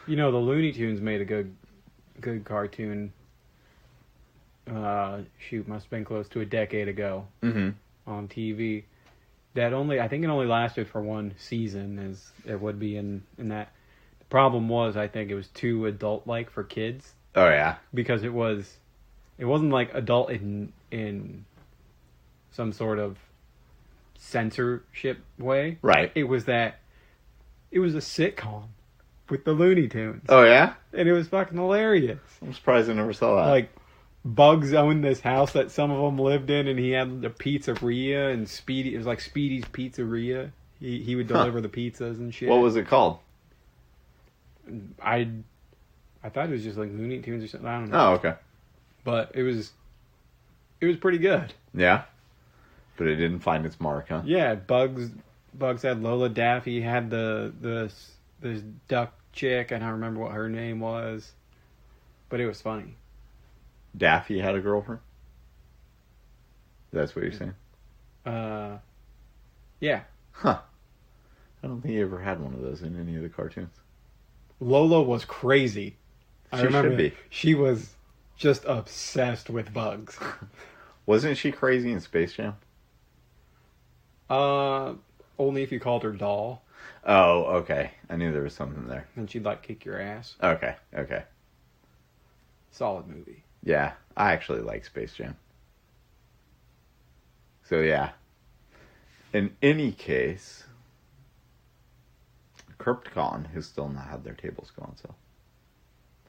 The Looney Tunes made a good cartoon. Must have been close to a decade ago on TV. I think it only lasted for one season, as it would be in that. The problem was, I think it was too adult-like for kids. Oh, yeah? Because it wasn't like adult in some sort of censorship way. Right. It was a sitcom with the Looney Tunes. Oh, yeah? And it was fucking hilarious. I'm surprised I never saw that. Like, Bugs owned this house that some of them lived in, and he had the pizzeria, and it was like Speedy's Pizzeria. He would deliver the pizzas and shit. What was it called? I thought it was just like Looney Tunes or something. I don't know. Oh, okay. But it was pretty good. Yeah? But it didn't find its mark, huh? Yeah, Bugs had Lola Daffy, had this duck chick, and I don't remember what her name was. But it was funny. Daffy had a girlfriend? That's what you're saying? Yeah. Huh. I don't think he ever had one of those in any of the cartoons. Lola was crazy. I remember should be. She was just obsessed with Bugs. Wasn't she crazy in Space Jam? Only if you called her doll. Oh, okay. I knew there was something there. And she'd like kick your ass. Okay. Solid movie. Yeah, I actually like Space Jam. So yeah. In any case, Crypticon has still not had their tables go on sale.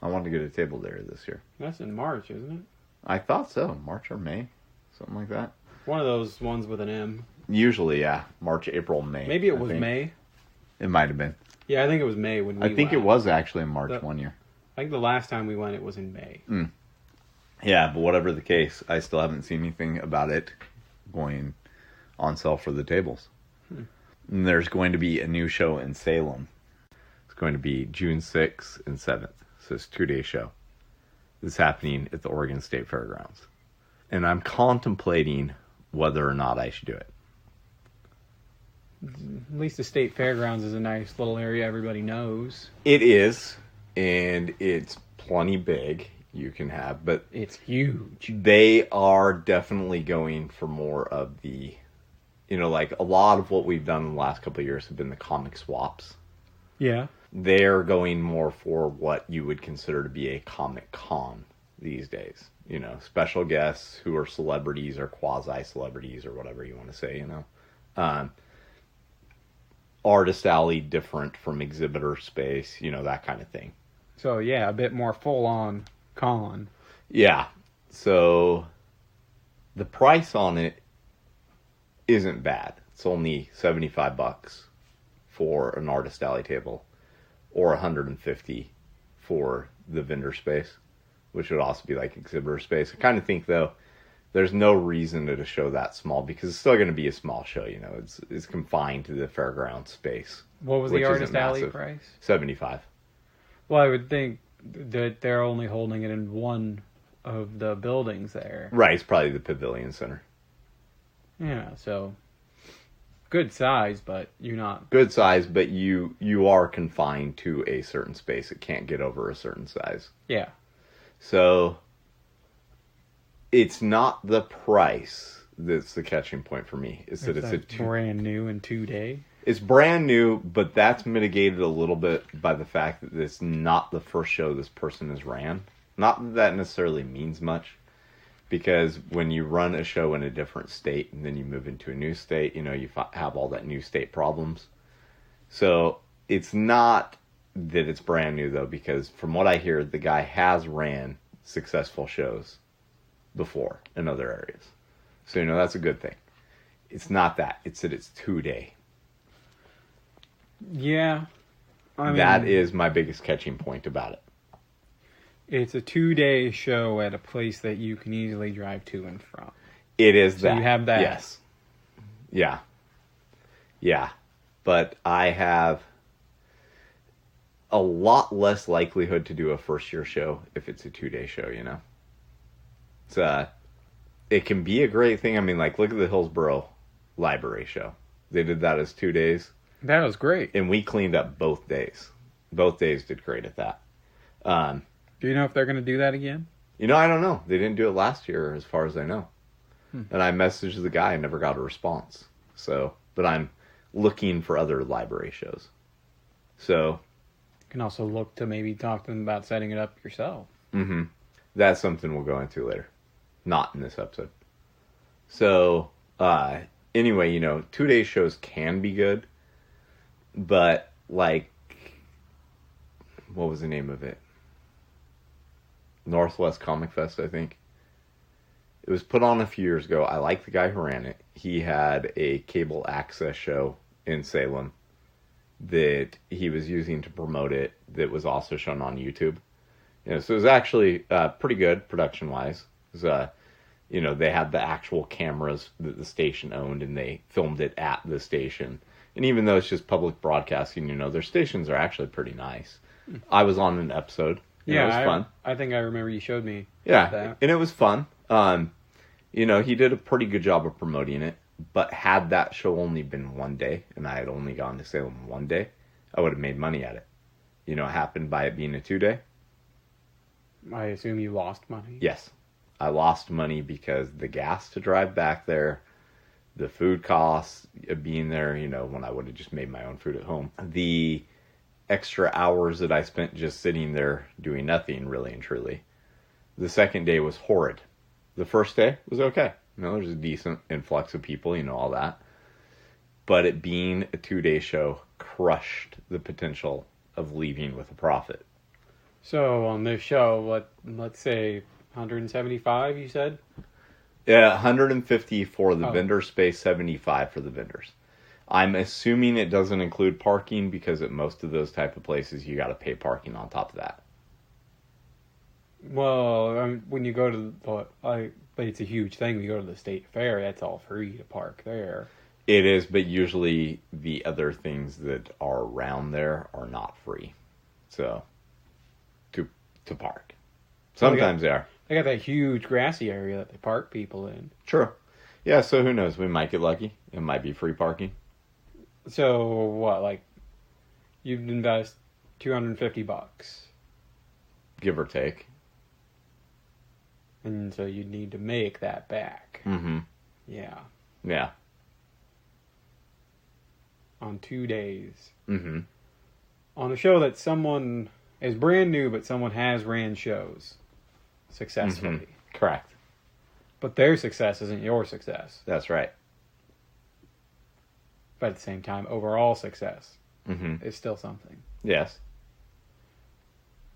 I wanted to get a table there this year. That's in March, isn't it? I thought so. March or May. Something like that. One of those ones with an M. Usually, yeah. March, April, May. Maybe it was May. It might have been. Yeah, I think it was May when we went. I think it was actually in March one year. I think the last time we went, it was in May. Yeah, but whatever the case, I still haven't seen anything about it going on sale for the tables. And there's going to be a new show in Salem. It's going to be June 6th and 7th. So it's a 2-day show. This is happening at the Oregon State Fairgrounds. And I'm contemplating whether or not I should do it. At least the State Fairgrounds is a nice little area everybody knows. It is, and it's plenty big. You can have, but it's huge. They are definitely going for more of the, like a lot of what we've done in the last couple of years have been the comic swaps. Yeah. They're going more for what you would consider to be a comic con these days. Special guests who are celebrities or quasi-celebrities or whatever you want to say, Artist alley different from exhibitor space, that kind of thing. So, yeah, a bit more full-on con. Yeah. So the price on it isn't bad. It's only $75 for an artist alley table, or $150 for the vendor space, which would also be like exhibitor space. I kind of think though, there's no reason at a show that small because it's still going to be a small show. It's confined to the fairground space. What was the artist alley price? $75. Well, I would think that they're only holding it in one of the buildings there. Right, it's probably the Pavilion Center. Yeah, so good size, but you're not... Good size, but you are confined to a certain space. It can't get over a certain size. Yeah. So it's not the price that's the catching point for me. It's that it's brand new in 2 days. It's brand new, but that's mitigated a little bit by the fact that it's not the first show this person has ran. Not that that necessarily means much, because when you run a show in a different state and then you move into a new state, you have all that new state problems. So it's not that it's brand new, though, because from what I hear, the guy has ran successful shows before in other areas. So, that's a good thing. It's not that. It's that it's 2-day. Yeah. I mean, that is my biggest catching point about it. It's a 2-day show at a place that you can easily drive to and from. It is so that. You have that. Yes. Yeah. Yeah. But I have a lot less likelihood to do a first-year show if it's a 2-day show, you know? It can be a great thing. I mean, like, look at the Hillsborough Library show. They did that as 2 days. That was great. And we cleaned up both days. Both days did great at that. Do you know if they're going to do that again? You know, I don't know. They didn't do it last year, as far as I know. And I messaged the guy and never got a response. So, but I'm looking for other library shows. So, you can also look to maybe talk to them about setting it up yourself. Mm-hmm. That's something we'll go into later. Not in this episode. So, anyway, you know, 2-day shows can be good. But, like, what was the name of it? Northwest Comic Fest, I think. It was put on a few years ago. I like the guy who ran it. He had a cable access show in Salem that he was using to promote it that was also shown on YouTube. You know, so it was actually pretty good production-wise. It was, you know, they had the actual cameras that the station owned, and they filmed it at the station. And even though it's just public broadcasting, you know, their stations are actually pretty nice. I was on an episode. Yeah, it was fun. I think I remember you showed me. Yeah, that. And it was fun. You know, he did a pretty good job of promoting it. But had that show only been 1 day, and I had only gone to Salem 1 day, I would have made money at it. You know, it happened by it being a 2-day. I assume you lost money. Yes. I lost money because the gas to drive back there, the food costs of being there, you know, when I would have just made my own food at home. The extra hours that I spent just sitting there doing nothing, really and truly. The second day was horrid. The first day was okay. You know, there's a decent influx of people, you know, all that. But it being a 2-day show crushed the potential of leaving with a profit. So on this show, let's say 175, you said? Yeah, 150 for the vendor space, 75 for the vendors. I'm assuming it doesn't include parking because at most of those type of places you got to pay parking on top of that. Well, when you go to but it's a huge thing. We go to the state fair. That's all free to park there. It is, but usually the other things that are around there are not free. So, to park. Sometimes they are. They got that huge grassy area that they park people in. Sure. Yeah, so who knows? We might get lucky. It might be free parking. So, what, like, you'd invest $250. Give or take. And so you'd need to make that back. Mm-hmm. Yeah. Yeah. On 2 days. Mm-hmm. On a show that someone is brand new, but someone has ran shows successfully. Mm-hmm. Correct. But their success isn't your success. That's right. But at the same time, overall success is still something. Yes.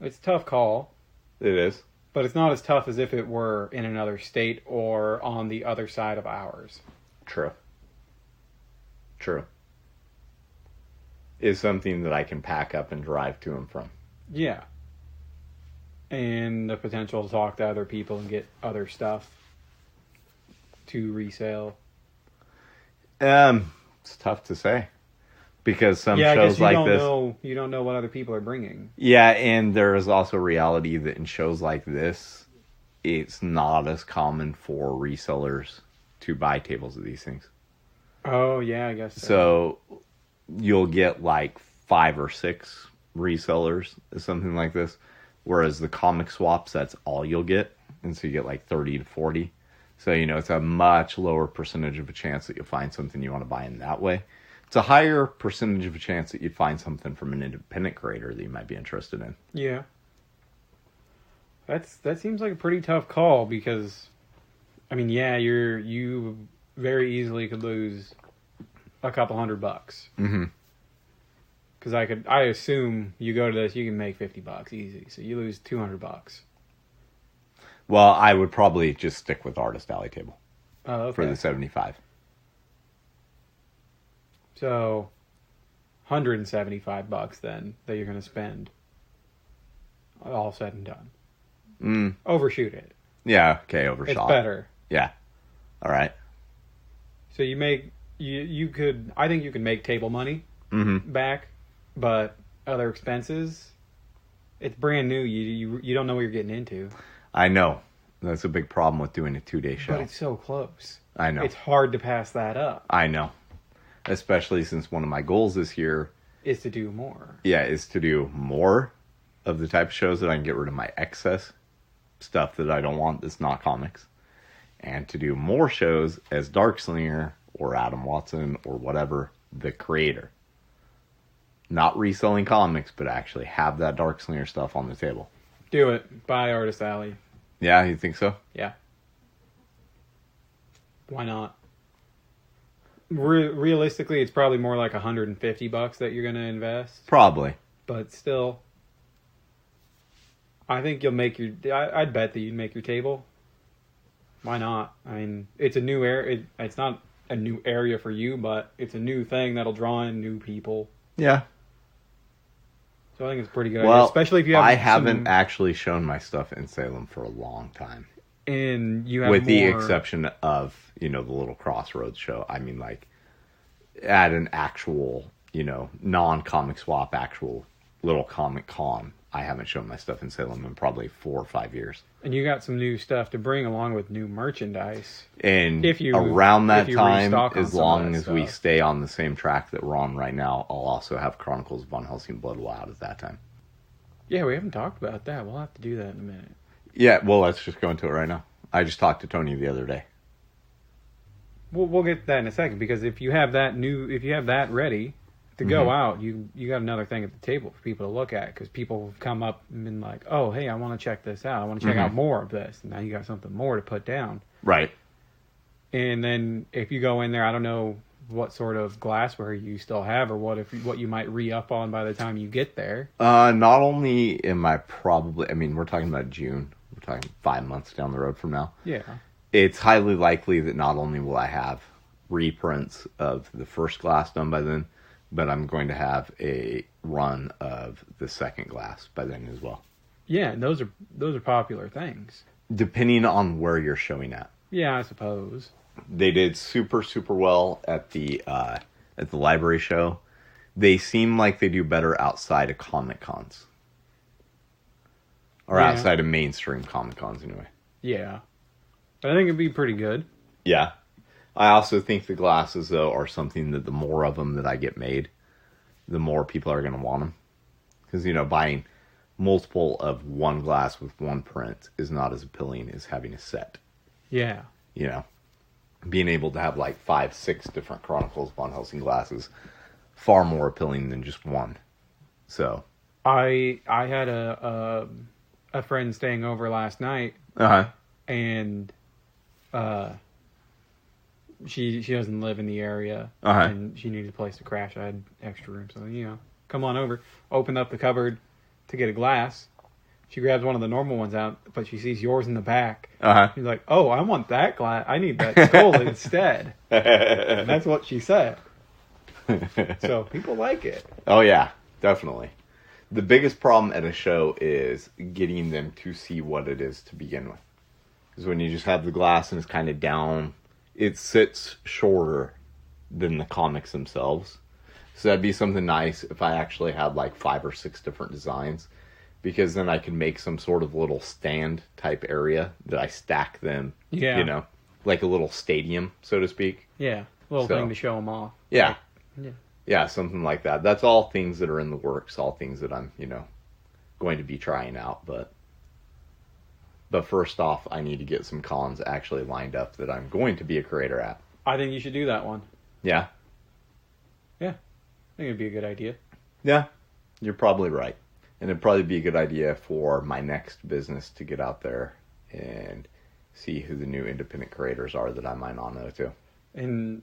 It's a tough call. It is. But it's not as tough as if it were in another state or on the other side of ours. True. Is something that I can pack up and drive to and from. Yeah. And the potential to talk to other people and get other stuff to resale. It's tough to say. Because some shows like this... you don't know what other people are bringing. Yeah, and there is also reality that in shows like this, it's not as common for resellers to buy tables of these things. Oh, yeah, I guess so. So you'll get like 5 or 6 resellers, something like this. Whereas the comic swaps, that's all you'll get. And so you get like 30 to 40. So, you know, it's a much lower percentage of a chance that you'll find something you want to buy in that way. It's a higher percentage of a chance that you'd find something from an independent creator that you might be interested in. Yeah. That seems like a pretty tough call because, I mean, yeah, you very easily could lose a couple $100. Mm-hmm. Because I assume you go to this, you can make $50 easy. So you lose $200. Well, I would probably just stick with Artist Alley Table okay. for the 75. So, $175 then that you're going to spend. All said and done. Overshoot it. Yeah. Okay. Overshot. It's better. Yeah. All right. So you make you could. I think you can make table money back, but other expenses. It's brand new. You don't know what you're getting into. I know. That's a big problem with doing a 2-day show. But it's so close. I know. It's hard to pass that up. I know. Especially since one of my goals this year is to do more. Yeah, is to do more of the type of shows that I can get rid of my excess stuff that I don't want that's not comics. And to do more shows as Darkslinger or Adam Watson or whatever, the creator. Not reselling comics, but actually have that Darkslinger stuff on the table. Do it. Buy Artist Alley. Yeah, you think so? Yeah. Why not? Realistically, it's probably more like $150 that you're going to invest. Probably. But still, I think you'll make your... I'd bet that you'd make your table. Why not? I mean, it's a new area. It's not a new area for you, but it's a new thing that'll draw in new people. Yeah. So I think it's a pretty good idea. Especially if you have I haven't actually shown my stuff in Salem for a long time. And you have with the exception of, the little Crossroads show. I mean, like, at an actual, non-comic swap, actual little comic con. I haven't shown my stuff in Salem in probably 4 or 5 years. And you got some new stuff to bring along with new merchandise. And around that time, as long as we stay on the same track that we're on right now, I'll also have Chronicles of Von Helsing Blood Will out at that time. Yeah, we haven't talked about that. We'll have to do that in a minute. Yeah, well, let's just go into it right now. I just talked to Tony the other day. We'll get to that in a second, because if you have that ready to go out, you got another thing at the table for people to look at, because people have come up and been like, oh, hey, I want to check this out. I want to check out more of this. And now you got something more to put down. Right. And then if you go in there, I don't know what sort of glassware you still have, or what you might re-up on by the time you get there. Not only am I probably... I mean, we're talking about June. We're talking 5 months down the road from now. Yeah. It's highly likely that not only will I have reprints of the first glass done by then, but I'm going to have a run of the second glass by then as well. Yeah, and those are popular things. Depending on where you're showing at. Yeah, I suppose. They did super, super well at the library show. They seem like they do better outside of Comic Cons. Or outside of mainstream Comic Cons, anyway. Yeah. But I think it'd be pretty good. Yeah. I also think the glasses, though, are something that the more of them that I get made, the more people are going to want them. Because, buying multiple of one glass with one print is not as appealing as having a set. Yeah. Being able to have like 5, 6 different Chronicles Von Helsing glasses, far more appealing than just one. So. I had a friend staying over last night. And she doesn't live in the area, and she needed a place to crash. I had extra room, so come on over. Opened up the cupboard to get a glass. She grabs one of the normal ones out, but she sees yours in the back. She's like, "Oh, I want that glass. I need that skull instead." And that's what she said. So people like it. Oh yeah, definitely. The biggest problem at a show is getting them to see what it is to begin with. Because when you just have the glass and it's kind of down, it sits shorter than the comics themselves. So that'd be something nice if I actually had like 5 or 6 different designs. Because then I can make some sort of little stand type area that I stack them. Yeah. Like a little stadium, so to speak. Yeah, little thing to show them off. Yeah. Yeah, something like that. That's all things that are in the works, all things that I'm, going to be trying out. But first off, I need to get some cons actually lined up that I'm going to be a creator at. I think you should do that one. Yeah? Yeah. I think it'd be a good idea. Yeah, you're probably right. And it'd probably be a good idea for my next business to get out there and see who the new independent creators are that I might not know too. And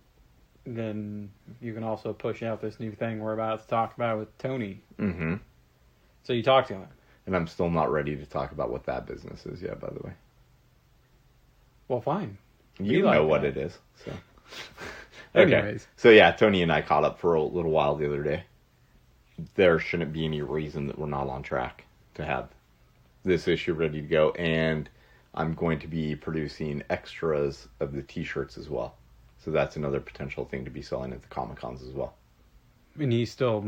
then you can also push out this new thing we're about to talk about with Tony. Mm-hmm. So you talk to him. And I'm still not ready to talk about what that business is yet, by the way. Well, fine. You know what it is. So Okay. Anyways. So yeah, Tony and I caught up for a little while the other day. There shouldn't be any reason that we're not on track to have this issue ready to go. And I'm going to be producing extras of the t-shirts as well. So that's another potential thing to be selling at the Comic-Cons as well. And he's still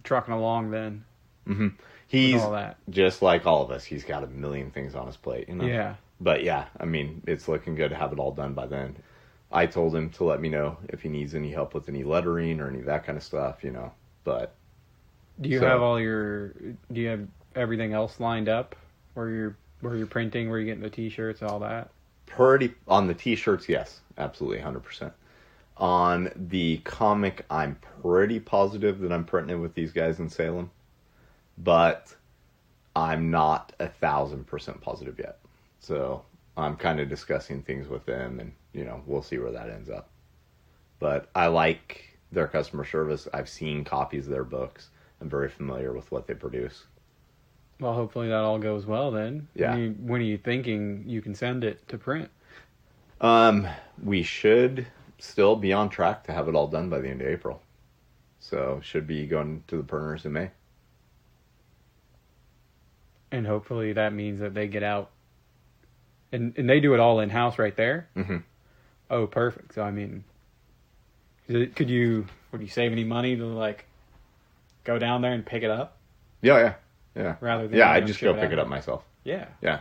trucking along then. Mm-hmm. He's all that. just like all of us. He's got a million things on his plate, you know? Yeah. But yeah, I mean, it's looking good to have it all done by then. I told him to let me know if he needs any help with any lettering or any of that kind of stuff, you know. But do you have everything else lined up where you're printing, where you're getting the t-shirts, all that? Pretty on the t-shirts, yes, absolutely, 100%. On the comic, I'm pretty positive that I'm printing it with these guys in Salem, but I'm not 1,000% positive yet. So I'm kind of discussing things with them, and you know, we'll see where that ends up. But I like their customer service. I've seen copies of their books. I'm very familiar with what they produce. Well, hopefully that all goes well then. Yeah. When are you thinking you can send it to print? We should still be on track to have it all done by the end of April. So should be going to the printers in May. And hopefully that means that they get out and they do it all in-house right there? Mm-hmm. Oh, perfect. So, I mean, would you save any money to, like, go down there and pick it up? Yeah. Rather than I just go pick it up myself. Yeah. Yeah.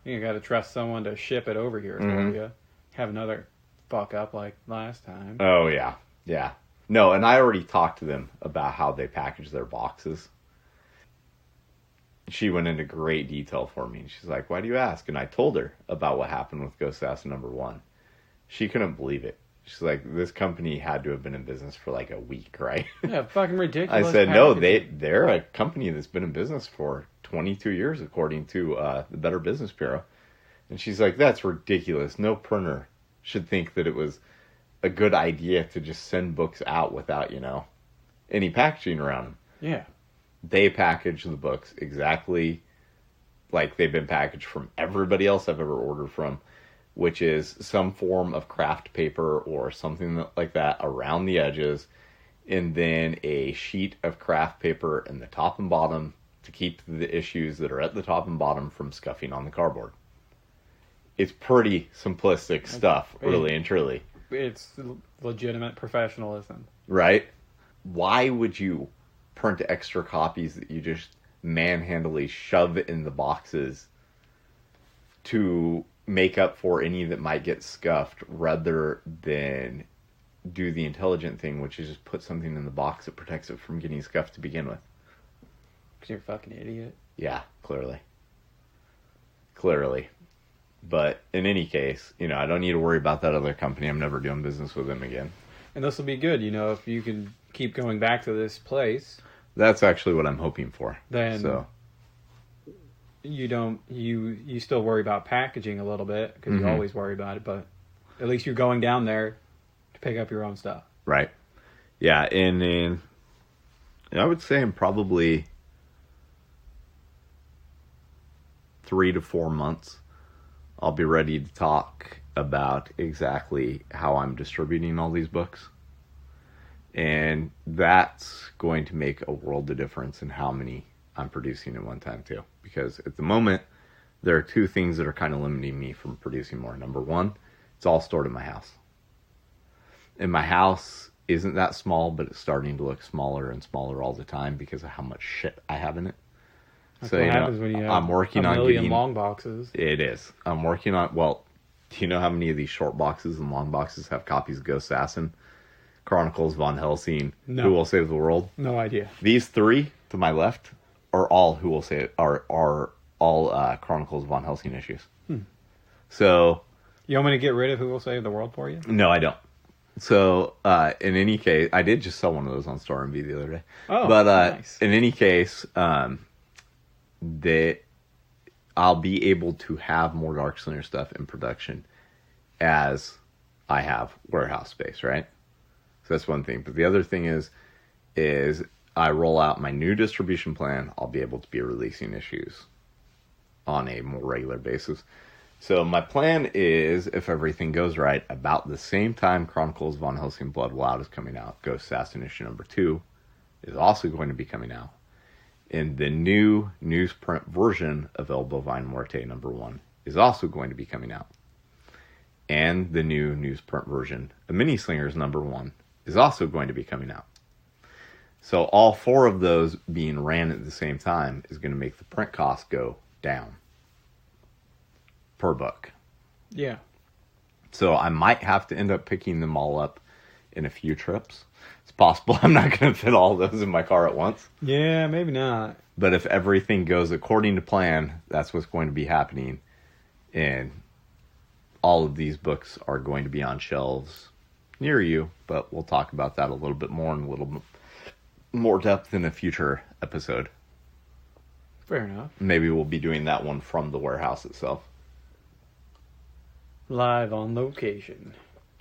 You got to trust someone to ship it over here for you. Have another fuck up like last time. Oh, yeah. Yeah. No, and I already talked to them about how they package their boxes. She went into great detail for me. She's like, why do you ask? And I told her about what happened with Ghost Assassin #1. She couldn't believe it. She's like, this company had to have been in business for like a week, right? Yeah, fucking ridiculous. I said, no, they're a company that's been in business for 22 years, according to the Better Business Bureau. And she's like, that's ridiculous. No printer should think that it was a good idea to just send books out without, you know, any packaging around them. Yeah. They package the books exactly like they've been packaged from everybody else I've ever ordered from, which is some form of craft paper or something like that around the edges, and then a sheet of craft paper in the top and bottom to keep the issues that are at the top and bottom from scuffing on the cardboard. It's pretty simplistic stuff, really and truly. It's legitimate professionalism. Right? Why would you print extra copies that you just manhandily shove in the boxes to make up for any that might get scuffed, rather than do the intelligent thing, which is just put something in the box that protects it from getting scuffed to begin with? Because you're a fucking idiot. Yeah, clearly. But in any case, you know, I don't need to worry about that other company. I'm never doing business with them again. And this will be good, you know, if you can keep going back to this place. That's actually what I'm hoping for. Then so you still worry about packaging a little bit, because you always worry about it, but at least you're going down there to pick up your own stuff. Right. Yeah, and I would say I'm probably 3 to 4 months, I'll be ready to talk about exactly how I'm distributing all these books. And that's going to make a world of difference in how many I'm producing at one time too. Because at the moment, there are two things that are kind of limiting me from producing more. Number one, it's all stored in my house. And my house isn't that small, but it's starting to look smaller and smaller all the time because of how much shit I have in it. That's what happens when you have I'm working a on million getting long boxes. It is. I'm working on, well, do you know how many of these short boxes and long boxes have copies of Ghost Assassin, Chronicles, Von Helsing, No. Who Will Save the World? No idea. These three to my left are all Who Will Save, are all Chronicles Von Helsing issues. So You want me to get rid of Who Will Save the World for you? no, I don't. So in any case, I did just sell one of those on Store MV the other day. Oh, but nice. In any case, that I'll be able to have more Darkslinger stuff in production as I have warehouse space, right? So that's one thing. But the other thing is I roll out my new distribution plan, I'll be able to be releasing issues on a more regular basis. So my plan is, if everything goes right, about the same time Chronicles of Von Helsing Blood Will Out is coming out, Ghost Assassin issue number 2 is also going to be coming out. And the new newsprint version of El Bovine Muerte number 1 is also going to be coming out. And the new newsprint version of Mini Slingers number 1 is also going to be coming out. So all 4 of those being ran at the same time is going to make the print cost go down per book. Yeah. So I might have to end up picking them all up in a few trips. It's possible I'm not going to fit all those in my car at once. Yeah, maybe not. But if everything goes according to plan, that's what's going to be happening. And all of these books are going to be on shelves near you. But we'll talk about that a little bit more in a little more depth in a future episode. Fair enough. Maybe we'll be doing that one from the warehouse itself. Live on location.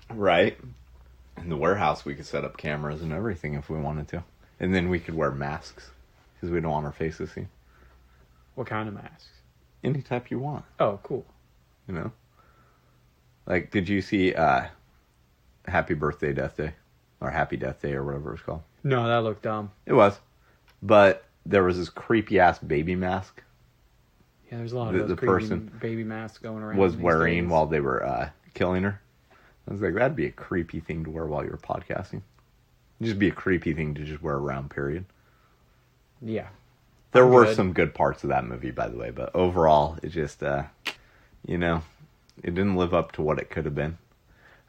Right. In the warehouse, we could set up cameras and everything if we wanted to. And then we could wear masks, because we don't want our faces seen. What kind of masks? Any type you want. Oh, cool. You know? Like, did you see Happy Birthday, Death Day? Or Happy Death Day, or whatever it's called? No, that looked dumb. It was. But there was this creepy-ass baby mask. Yeah, there's a lot of those creepy baby masks going around. Was wearing days. While they were killing her. I was like, that'd be a creepy thing to wear while you're podcasting. It'd just be a creepy thing to just wear around, period. Yeah. There were some good parts of that movie, by the way, but overall, it just, you know, it didn't live up to what it could have been.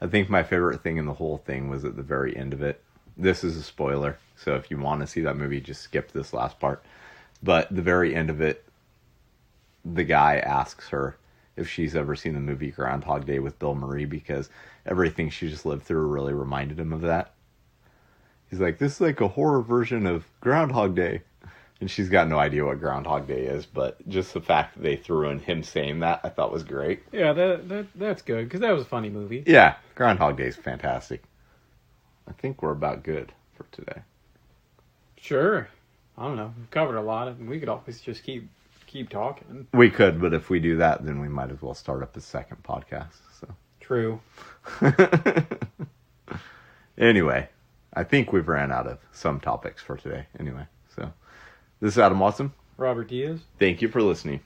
I think my favorite thing in the whole thing was at the very end of it. This is a spoiler, so if you want to see that movie, just skip this last part. But the very end of it, the guy asks her if she's ever seen the movie Groundhog Day with Bill Murray, because everything she just lived through really reminded him of that. He's like, this is like a horror version of Groundhog Day. And she's got no idea what Groundhog Day is, but just the fact that they threw in him saying that, I thought was great. Yeah, that's good, because that was a funny movie. Yeah, Groundhog Day is fantastic. I think we're about good for today. Sure. I don't know. We've covered a lot. We could always just keep talking. We could, but if we do that, then we might as well start up a second podcast. So true. Anyway, I think we've ran out of some topics for today. Anyway, so this is Adam Watson. Robert Diaz. Thank you for listening.